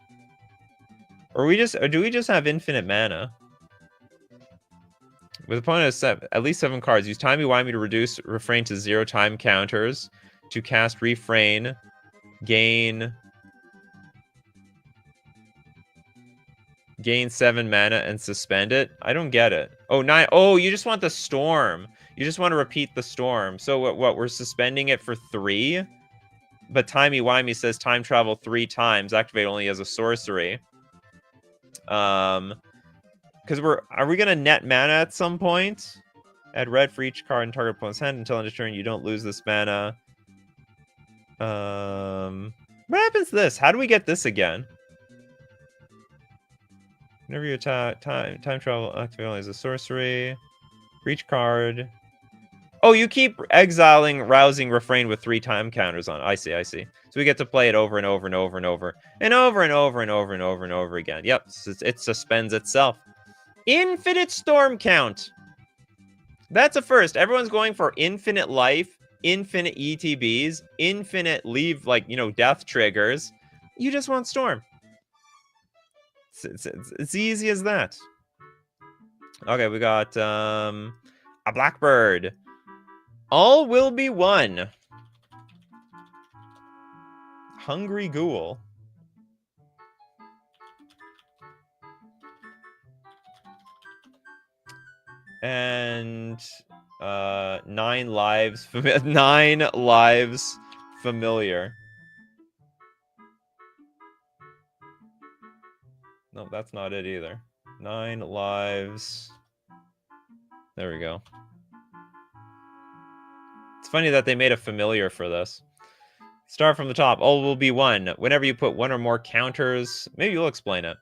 Or do we just have infinite mana? With opponent has at least 7 cards, use timey-wimey to reduce refrain to 0 time counters. To cast refrain, gain 7 mana and suspend it. I don't get it. Oh, 9. Oh, you just want the storm. You just want to repeat the storm. So what we're suspending it for 3? But timey-wimey says time travel 3 times. Activate only as a sorcery. Because are we gonna net mana at some point? Add red for each card in target opponent's hand until end of turn. You don't lose this mana. What happens to this? How do we get this again? Whenever you attack, time travel, activate only as a sorcery. For each card. Oh, you keep exiling rousing refrain with 3 time counters on. I see. So we get to play it over and over and over and over and over and over and over and over and over again. Yep, it suspends itself. Infinite storm count. That's a first. Everyone's going for infinite life, infinite ETBs, infinite leave, like, you know, death triggers. You just want storm. It's easy as that. Okay, we got a blackbird. All will be one. Hungry ghoul. And 9 lives. 9 lives familiar. No, that's not it either. 9 lives. There we go. It's funny that they made a familiar for this. Start from the top. All will be one. Whenever you put 1 or more counters, maybe you'll explain it.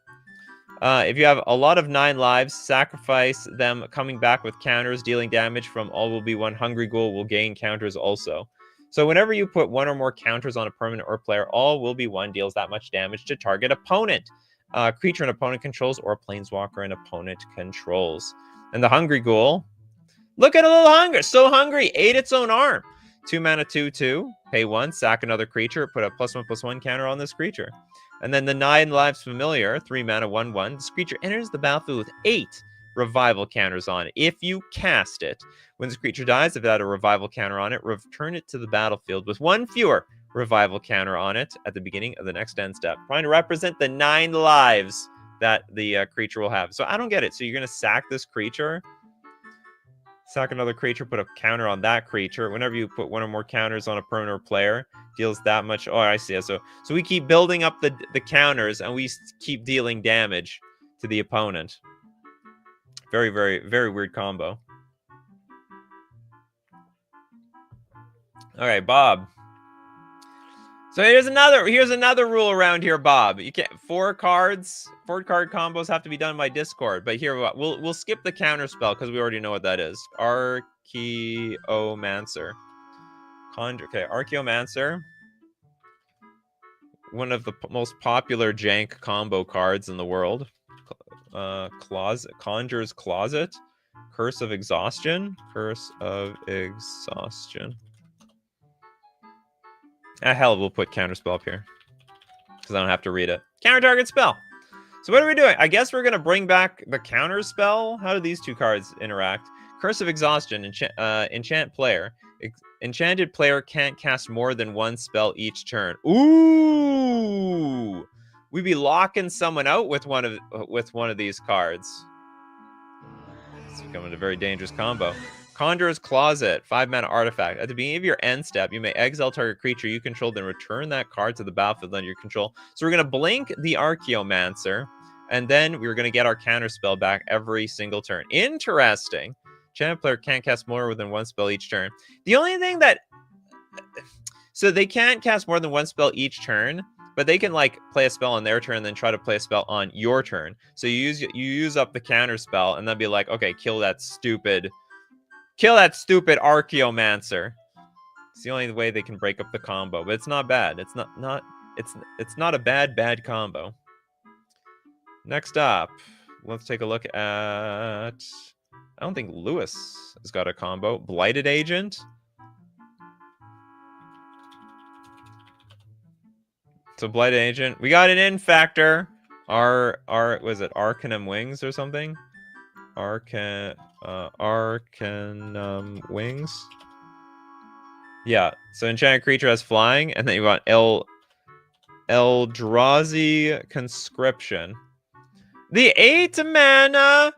If you have a lot of 9 lives, sacrifice them coming back with counters, dealing damage from all will be one. Hungry ghoul will gain counters also. So whenever you put 1 or more counters on a permanent or player, all will be one deals that much damage to target opponent. Creature an opponent controls or planeswalker an opponent controls. And the hungry ghoul, look at a little hunger, so hungry, ate its own arm. 2 mana, 2/2, pay 1, sack another creature, put a +1/+1 counter on this creature. And then the 9 lives familiar, 3 mana, 1/1. This creature enters the battlefield with 8 revival counters on it. If you cast it, when this creature dies, if it had a revival counter on it, return it to the battlefield with 1 fewer revival counter on it at the beginning of the next end step, trying to represent the 9 lives that the creature will have. So I don't get it. So you're going to sack this creature, sack another creature, put a counter on that creature. Whenever you put 1 or more counters on a permanent player, deals that much. Oh, I see. So we keep building up the counters, and we keep dealing damage to the opponent. Very, very, very weird combo. All right, Bob. So here's another rule around here, Bob. You can't 4 card combos have to be done by Discord. But here we'll skip the counter spell because we already know what that is. Archaeomancer. Okay, Archaeomancer. One of the most popular jank combo cards in the world. Conjurer's Closet. Curse of Exhaustion. Hell, we'll put counterspell up here because I don't have to read it. Counter target spell. So what are we doing? I guess we're going to bring back the counter spell. How do these 2 cards interact? Curse of Exhaustion. Enchant player. Enchanted player can't cast more than 1 spell each turn. Ooh! We'd be locking someone out with one of these cards. It's becoming a very dangerous combo. Conjurer's Closet, 5 mana artifact. At the beginning of your end step, you may exile target creature you control, then return that card to the battlefield under your control. So we're going to blink the Archaeomancer, and then we're going to get our counter spell back every single turn. Interesting. Enchanted player can't cast more than 1 spell each turn. The only thing that... So they can't cast more than 1 spell each turn, but they can, like, play a spell on their turn and then try to play a spell on your turn. So you use up the counter spell and then be like, okay, kill that stupid Archaeomancer. It's the only way they can break up the combo, but it's not bad. It's not a bad combo. Next up, let's take a look at I don't think Lewis has got a combo. Blighted Agent. So Blighted Agent. We got an in factor. Was it Arcanum Wings or something? Arcanum Wings. Yeah. So enchanted creature has flying, and then you want Eldrazi Conscription. The 8 mana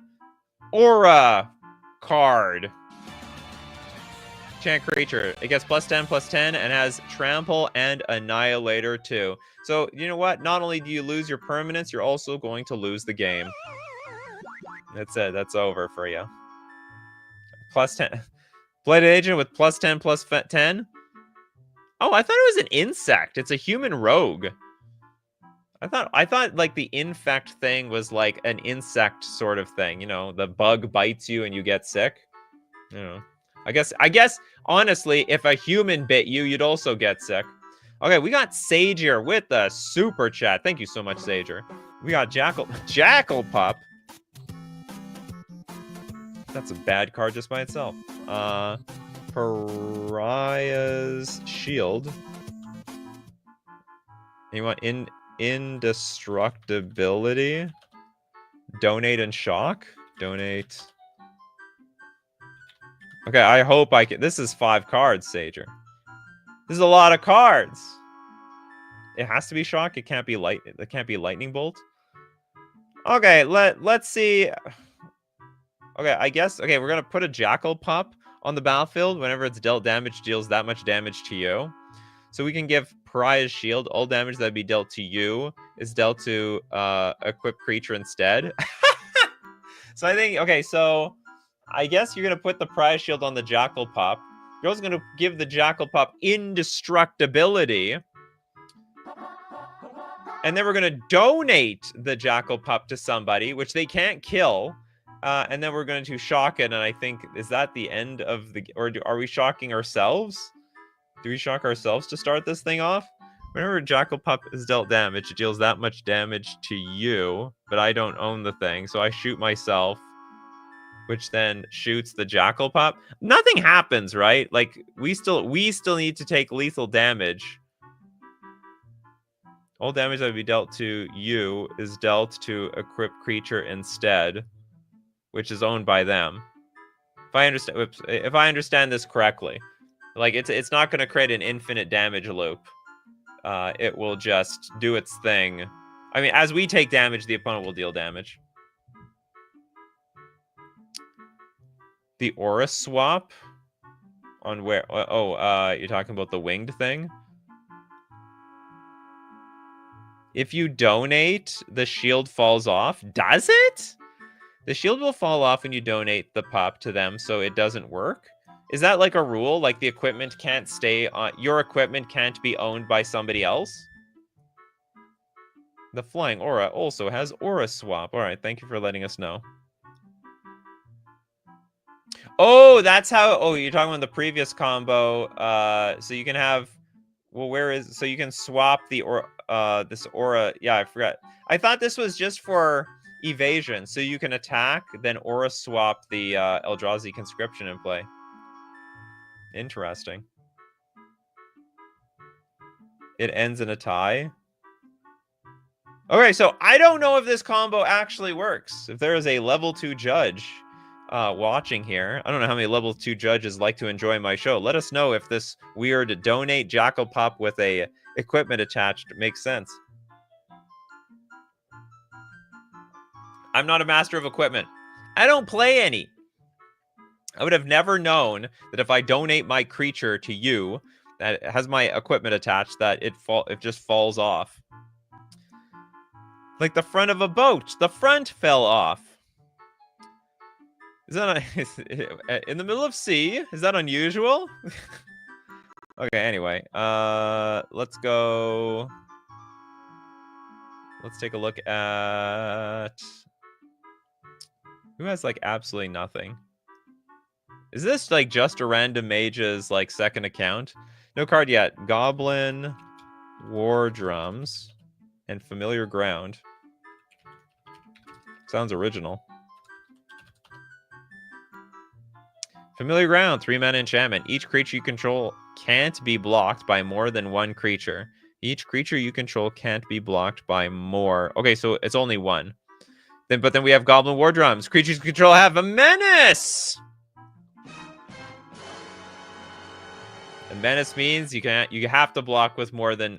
Aura card. Enchant creature. It gets +10/+10 and has Trample and Annihilator too. So, you know what? Not only do you lose your permanents, you're also going to lose the game. That's it. That's over for you. +10. Blighted Agent with +10/+10. Oh, I thought it was an insect. It's a human rogue. I thought like the infect thing was like an insect sort of thing. You know, the bug bites you and you get sick. You know, I guess honestly, if a human bit you, you'd also get sick. Okay, we got Sager with the super chat. Thank you so much, Sager. We got Jackal Pup. That's a bad card just by itself. Pariah's Shield. You want Indestructibility? Donate and Shock? Donate. Okay, I hope I can. This is 5 cards, Sager. This is a lot of cards. It has to be Shock. It can't be It can't be Lightning Bolt. Okay, let's see. Okay, I guess. Okay, we're gonna put a Jackal Pup on the battlefield. Whenever it's dealt damage, deals that much damage to you. So we can give Pariah's Shield. All damage that'd be dealt to you is dealt to equipped creature instead. So I think, okay, so I guess you're going to put the Pariah's Shield on the Jackal Pup. You're also going to give the Jackal Pup indestructibility. And then we're going to donate the Jackal Pup to somebody, which they can't kill. And then we're going to shock it. And I think, is that the end of the... Or are we shocking ourselves? Do we shock ourselves to start this thing off? Whenever Jackal Pup is dealt damage, it deals that much damage to you, but I don't own the thing, so I shoot myself, which then shoots the Jackal Pup. Nothing happens, right? Like we still need to take lethal damage. All damage that would be dealt to you is dealt to equipped creature instead, which is owned by them. If I understand this correctly. Like, it's not going to create an infinite damage loop. It will just do its thing. I mean, as we take damage, the opponent will deal damage. The Aura swap? On where? Oh, you're talking about the winged thing? If you donate, the shield falls off. Does it? The shield will fall off when you donate the pup to them, so it doesn't work? Is that like a rule? Like the equipment can't stay on... Your equipment can't be owned by somebody else? The Flying Aura also has Aura Swap. All right, thank you for letting us know. Oh, that's how... Oh, you're talking about the previous combo. So you can have... Well, where is... So you can swap the Aura... this Aura... Yeah, I forgot. I thought this was just for evasion. So you can attack, then Aura Swap the Eldrazi Conscription in play. Interesting. It ends in a tie. Okay, so I don't know if this combo actually works. If there is a level 2 judge watching here, I don't know how many level 2 judges like to enjoy my show. Let us know if this weird donate Jackal Pup with a equipment attached makes sense. I'm not a master of equipment. I don't play any. I would have never known that if I donate my creature to you that has my equipment attached, that it just falls off. Like the front of a boat. The front fell off. Is that in the middle of sea? Is that unusual? Okay, anyway. Let's go. Let's take a look at... Who has, like, absolutely nothing? Is this, like, just a random mage's, like, second account? No card yet. Goblin, War Drums, and Familiar Ground. Sounds original. Familiar Ground, 3-mana enchantment. Each creature you control can't be blocked by more than one creature. Each creature you control can't be blocked by more. Okay, so it's only one. But then we have Goblin War Drums. Creatures you control have a menace! And menace means you have to block with more than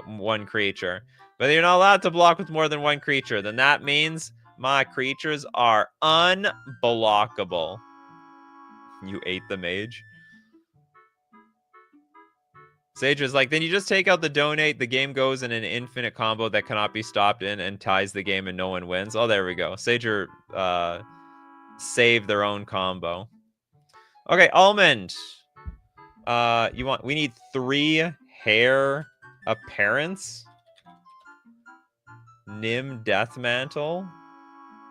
one creature. But you're not allowed to block with more than one creature. Then that means my creatures are unblockable. You ate the mage. Sage is like, then you just take out the donate. The game goes in an infinite combo that cannot be stopped in and ties the game and no one wins. Oh, there we go. Sager saved their own combo. Okay, Almond. We need 3 hair apparents. Nim Deathmantle.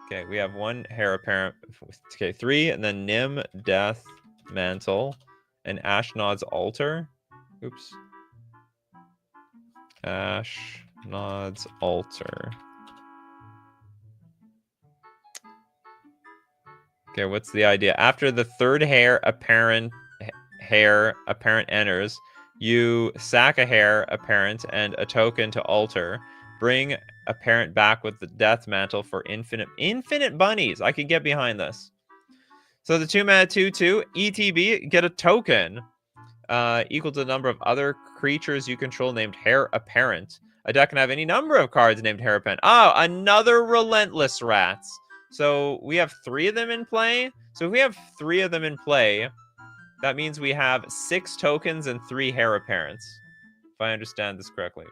Okay, we have 1 hair apparent. Okay, 3, and then Nim Deathmantle and Ashnod's Altar. Oops. Ashnod's Altar. Okay, what's the idea? After the 3rd hair apparent enters, you sack a hair apparent and a token to altar. Bring apparent back with the death mantle for infinite bunnies. I can get behind this. So the 2-mana 2/2 ETB, get a token equal to the number of other creatures you control named hair apparent. A deck can have any number of cards named hair apparent. Oh, another relentless rats. So we have 3 of them in play. So if we have 3 of them in play, that means we have 6 tokens and 3 hair apparents. If I understand this correctly.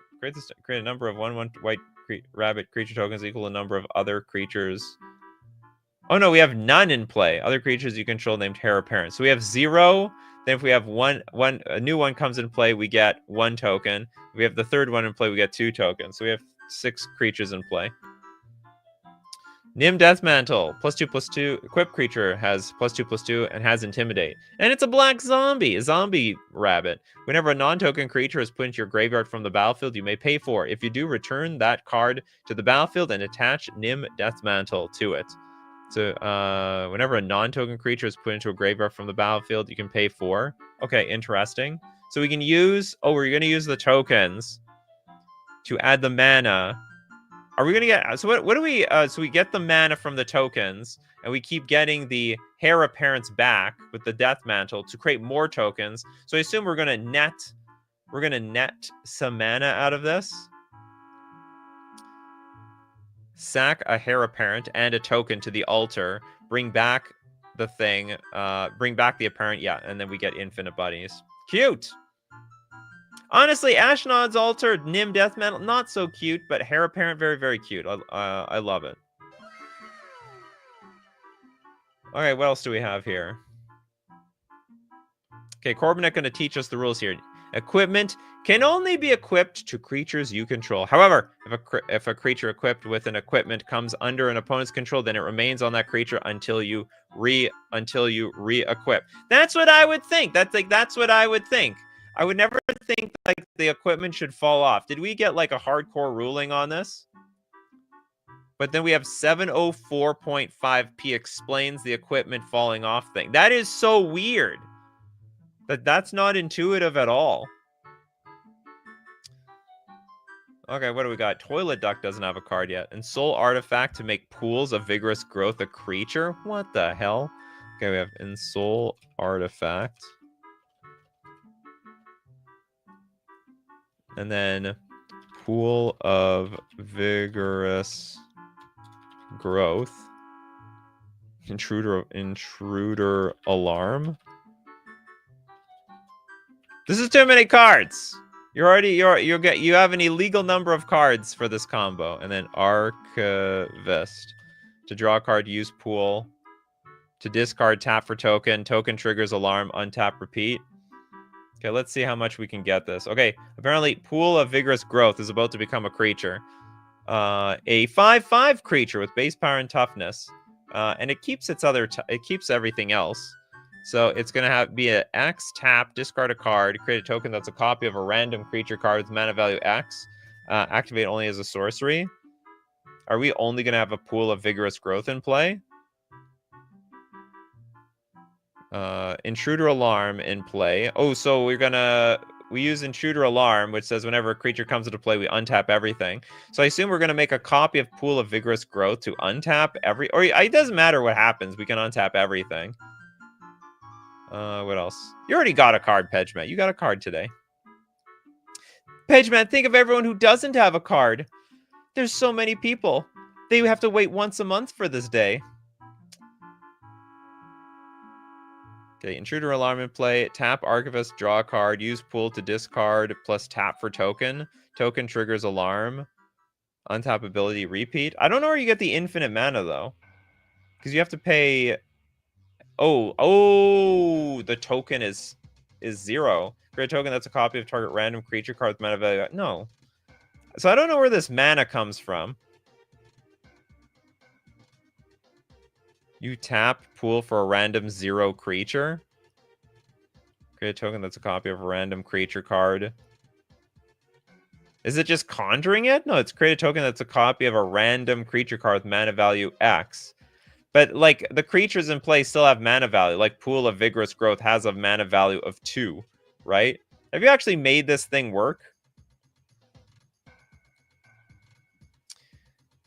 Create a number of 1/1 white rabbit creature tokens equal to the number of other creatures. Oh no, we have none in play. Other creatures you control named hair apparent. So we have 0. Then if we have a new one comes in play, we get 1 token. If we have the 3rd one in play, we get 2 tokens. So we have 6 creatures in play. Nim Deathmantle, +2/+2. Equipped creature has +2/+2 and has Intimidate. And it's a black zombie, a zombie rabbit. Whenever a non-token creature is put into your graveyard from the battlefield, you may pay 4. If you do, return that card to the battlefield and attach Nim Deathmantle to it. So whenever a non-token creature is put into a graveyard from the battlefield, you can pay 4. Okay, interesting. So we can use... Oh, we're going to use the tokens to add the mana. Are we going to get... So what do we... so we get the mana from the tokens, and we keep getting the hair apparents back with the death mantle to create more tokens. So I assume we're going to net... We're going to net some mana out of this. Sack a hair apparent and a token to the altar. Bring back the thing. Bring back the apparent. Yeah, and then we get infinite buddies. Cute! Honestly, Ashnod's Altar, Nim Deathmantle, not so cute, but hair apparent, very, very cute. I love it. All right, what else do we have here? Okay, Corbinette going to teach us the rules here. Equipment can only be equipped to creatures you control. However, if a creature equipped with an equipment comes under an opponent's control, then it remains on that creature until you re-equip. That's what I would think. That's what I would think. I would never think like the equipment should fall off. Did we get like a hardcore ruling on this? But then we have 704.5p explains the equipment falling off thing. That is so weird. That's not intuitive at all. Okay, what do we got? Toilet Duck doesn't have a card yet. And Soul Artifact to make pools of vigorous growth a creature? What the hell? Okay, we have Ensoul Artifact. And then Pool of Vigorous Growth. Intruder Alarm. This is too many cards. You have an illegal number of cards for this combo. And then Archivist. To draw a card, use Pool. To discard, tap for token. Token triggers alarm, untap, repeat. Okay, let's see how much we can get this. Okay, apparently Pool of Vigorous Growth is about to become a creature. A 5/5 creature with base power and toughness. And it keeps it keeps everything else. So it's going to be an X, tap, discard a card, create a token that's a copy of a random creature card with mana value X. Activate only as a sorcery. Are we only going to have a Pool of Vigorous Growth in play? Intruder Alarm in play. Oh, so we use Intruder Alarm, which says whenever a creature comes into play, we untap everything. So I assume we're gonna make a copy of Pool of Vigorous Growth to untap or it doesn't matter what happens, we can untap everything. What else? You already got a card, Pedgeman. You got a card today. Pedgeman, think of everyone who doesn't have a card. There's so many people. They have to wait once a month for this day. Okay, Intruder Alarm in play. Tap Archivist, draw a card. Use Pool to discard, plus tap for token. Token triggers alarm. Untap ability, repeat. I don't know where you get the infinite mana, though. Because you have to pay... Oh, the token is 0. Create a token that's a copy of target random creature card with mana value. No. So I don't know where this mana comes from. You tap Pool for a random 0 creature. Create a token that's a copy of a random creature card. Is it just conjuring it? No, it's create a token that's a copy of a random creature card with mana value X. But, like, the creatures in play still have mana value. Like, Pool of Vigorous Growth has a mana value of 2, right? Have you actually made this thing work?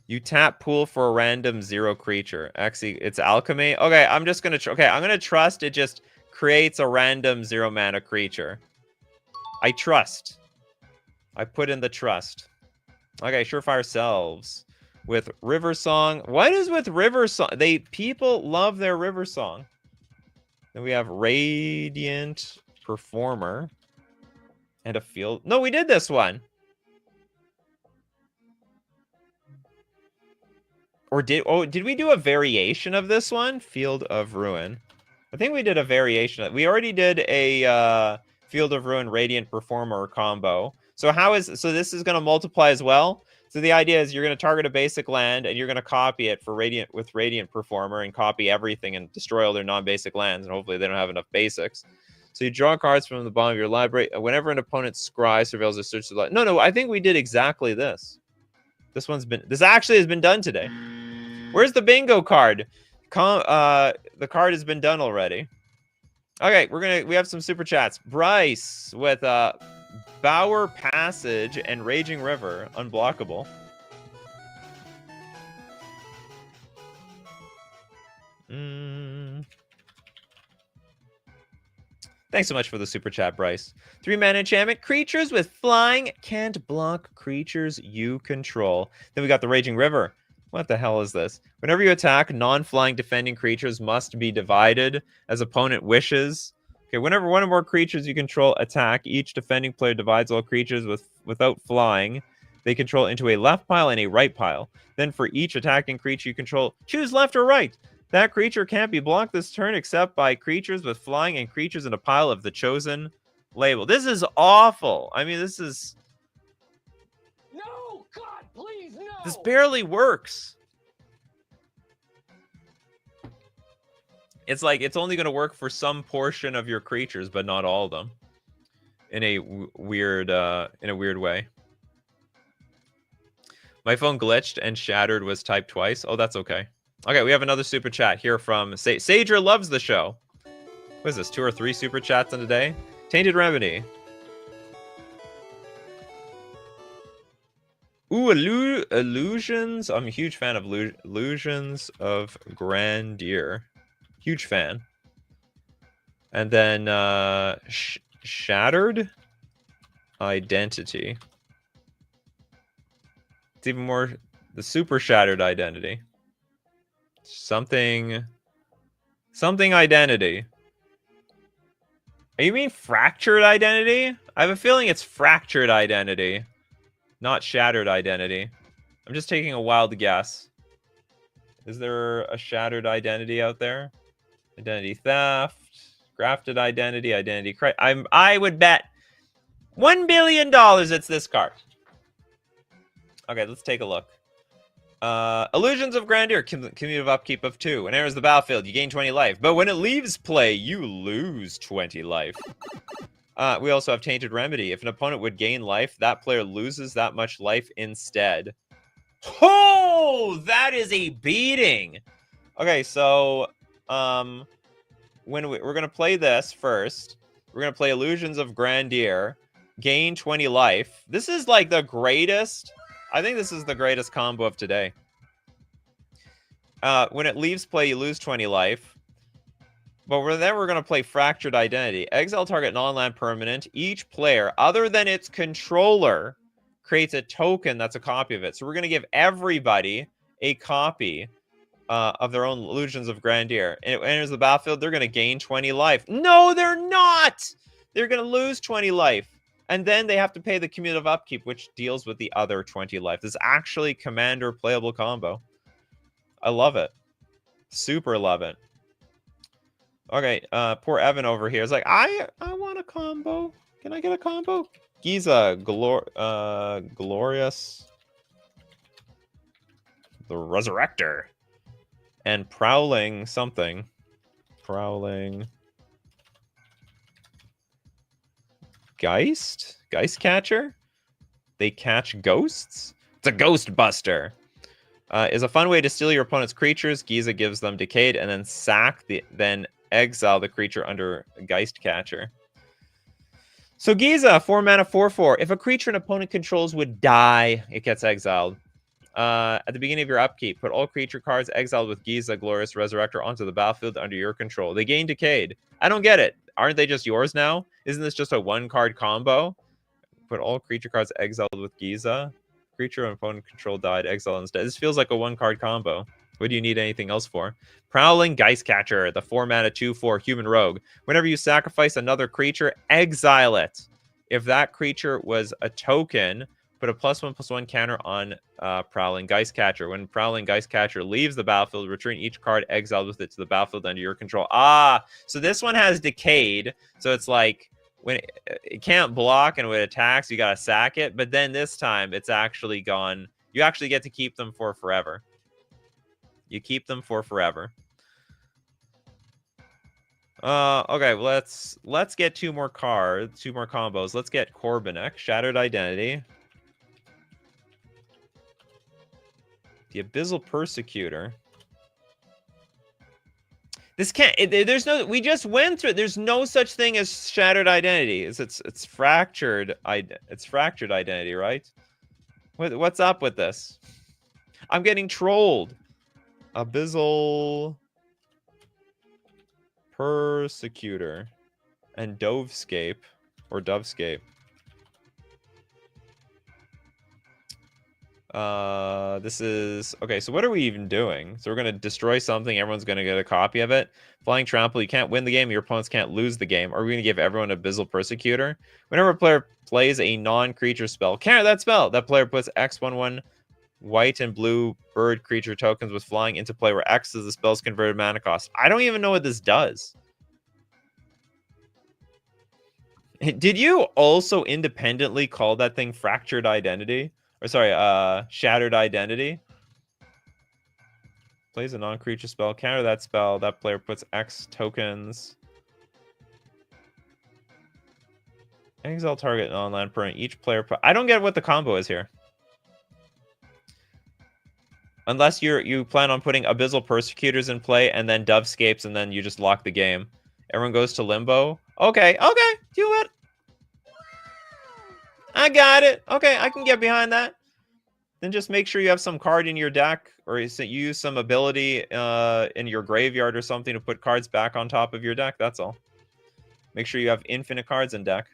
You tap Pool for a random 0 creature. Actually, it's alchemy. Okay, I'm just gonna... I'm gonna trust it just creates a random 0 mana creature. I trust. I put in the trust. Okay, Surefire Selves. With River Song. What is with River Song? People love their River Song. Then we have Radiant Performer. And a field. No, we did this one. Or did we do a variation of this one? Field of Ruin. I think we did a variation. We already did a Field of Ruin Radiant Performer combo. So this is going to multiply as well. So the idea is you're going to target a basic land and you're going to copy it for Radiant Performer and copy everything and destroy all their non-basic lands, and hopefully they don't have enough basics. So you draw cards from the bottom of your library. Whenever an opponent scries, surveils, or searches the library. No, I think we did exactly this. This actually has been done today. Where's the bingo card? The card has been done already. Okay, we have some super chats. Bryce with Bower Passage and Raging River, unblockable. Thanks so much for the super chat, Bryce. 3-mana enchantment. Creatures with flying can't block creatures you control. Then we got the Raging River. What the hell is this? Whenever you attack, non-flying defending creatures must be divided as opponent wishes. Okay, whenever one or more creatures you control attack, each defending player divides all creatures without flying they control into a left pile and a right pile. Then for each attacking creature you control, choose left or right. That creature can't be blocked this turn except by creatures with flying and creatures in a pile of the chosen label. This is awful. I mean, this is... No! God, please, no! This barely works. It's like it's only going to work for some portion of your creatures, but not all of them. In a weird way. My phone glitched and shattered was typed twice. Oh, that's okay. Okay, we have another super chat here from Sager loves the show. What is this? 2 or 3 super chats in a day? Tainted Remedy. Ooh, Illusions. I'm a huge fan of Illusions of Grandeur. Huge fan. And then Shattered Identity. It's even more the super shattered identity. Something identity. Are you mean fractured identity? I have a feeling it's fractured identity, not shattered identity. I'm just taking a wild guess. Is there a shattered identity out there? Identity theft, grafted identity, I would bet $1 billion it's this card. Okay, let's take a look. Illusions of Grandeur, cumulative upkeep of 2. When it enters the battlefield, you gain 20 life. But when it leaves play, you lose 20 life. We also have Tainted Remedy. If an opponent would gain life, that player loses that much life instead. Oh, that is a beating. Okay, so we're gonna play this first. We're gonna play Illusions of Grandeur, gain 20 life. This is like the greatest. I think this is the greatest combo of today. When it leaves play, you lose 20 life. But then we're going to play Fractured Identity. Exile target non-land permanent. Each player, other than its controller, creates a token that's a copy of it. So we're going to give everybody a copy of their own Illusions of Grandeur. And it enters the battlefield, they're going to gain 20 life. No, they're not! They're going to lose 20 life. And then they have to pay the cumulative upkeep, which deals with the other 20 life. This is actually Commander playable combo. I love it. Super love it. Okay, poor Evan over here is like, I want a combo. Can I get a combo? Giza, Glorious, the Resurrector, and Prowling something. Prowling Geist Catcher. They catch ghosts. It's a Ghost Buster. Is a fun way to steal your opponent's creatures. Giza gives them Decayed, and then exile the creature under Geist Catcher. So Giza, 4 mana, 4/4. If a creature an opponent controls would die, it gets exiled. At the beginning of your upkeep, put all creature cards exiled with Giza, Glorious, Resurrector onto the battlefield under your control. They gain Decayed. I don't get it. Aren't they just yours now? Isn't this just a 1-card combo? Put all creature cards exiled with Giza. Creature and opponent control died, exile instead. This feels like a 1-card combo. What do you need anything else for? Prowling Geist Catcher, the 4 mana 2/4 human rogue. Whenever you sacrifice another creature, exile it. If that creature was a token, put a +1/+1 counter on Prowling Geist Catcher. When Prowling Geist Catcher leaves the battlefield, return each card exiled with it to the battlefield under your control. Ah, so this one has Decayed. So it's like, when it can't block and when it attacks, you gotta sack it. But then this time, it's actually gone. You actually get to keep them for forever. You keep them for forever. Okay, let's get 2 more cards, 2 more combos. Let's get Corbinek, Shattered Identity. The Abyssal Persecutor. This can't. There's no. We just went through it. There's no such thing as Shattered Identity. It's fractured. It's Fractured Identity, right? What's up with this? I'm getting trolled. Abyssal Persecutor and Dovescape or Dovescape. This is okay. So what are we even doing? So we're gonna destroy something. Everyone's gonna get a copy of it. Flying Trample. You can't win the game. Your opponents can't lose the game. Are we gonna give everyone Abyssal Persecutor? Whenever a player plays a non-creature spell, counter that spell. That player puts X/1/1 white and blue bird creature tokens with flying into play, where X is the spell's converted mana cost. I don't even know what this does. Did you also independently call that thing Fractured Identity? Or sorry, Shattered Identity? Plays a non-creature spell. Counter that spell. That player puts X tokens. Exile target non-land permanent. Each player I don't get what the combo is here. Unless you plan on putting Abyssal Persecutors in play and then Dovescapes and then you just lock the game. Everyone goes to limbo. Okay, do it. I got it. Okay, I can get behind that. Then just make sure you have some card in your deck, or you use some ability in your graveyard or something to put cards back on top of your deck. That's all. Make sure you have infinite cards in deck.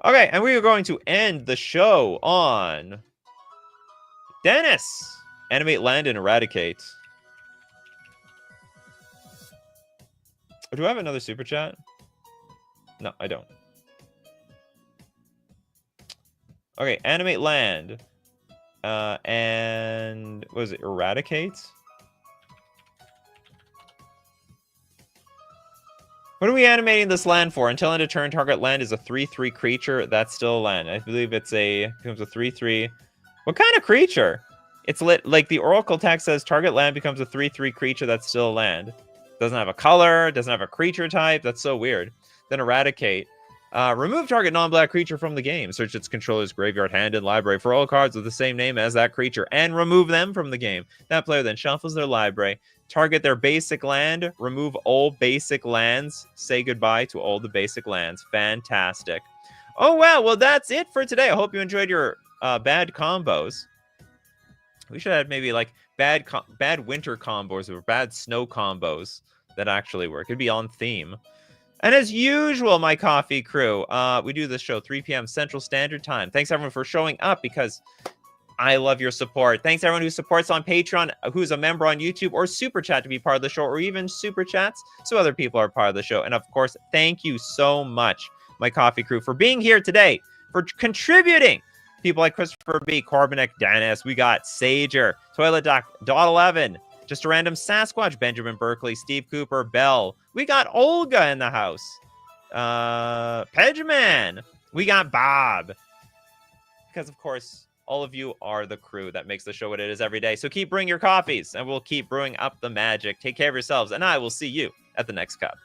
Okay, and we are going to end the show on Dennis. Animate Land and Eradicate. Do I have another super chat? No, I don't. Okay, Animate Land. And what was it? Eradicate? What are we animating this land for? Until end of turn, target land is a 3/3 creature. That's still a land. I believe it becomes a 3/3. What kind of creature? It's like the Oracle text says, target land becomes a 3/3 creature that's still a land. Doesn't have a color, doesn't have a creature type. That's so weird. Then Eradicate. Remove target non-black creature from the game. Search its controller's graveyard, hand, and library for all cards with the same name as that creature, and remove them from the game. That player then shuffles their library, target their basic land, remove all basic lands, say goodbye to all the basic lands. Fantastic. Oh, wow. Well, that's it for today. I hope you enjoyed your bad combos. We should have maybe like bad winter combos or bad snow combos that actually work. It'd be on theme. And as usual, my coffee crew, we do this show 3 p.m. Central Standard Time. Thanks, everyone, for showing up because I love your support. Thanks, everyone who supports on Patreon, who's a member on YouTube, or Super Chat to be part of the show, or even Super Chats so other people are part of the show. And, of course, thank you so much, my coffee crew, for being here today, for contributing. People like Christopher B., Corbinek, Dennis, we got Sager, Toilet Doc, Dot 11, Just a Random Sasquatch, Benjamin Berkeley, Steve Cooper, Bell. We got Olga in the house. Pedgeman. We got Bob. Because, of course, all of you are the crew that makes the show what it is every day. So keep brewing your coffees, and we'll keep brewing up the magic. Take care of yourselves, and I will see you at the next cup.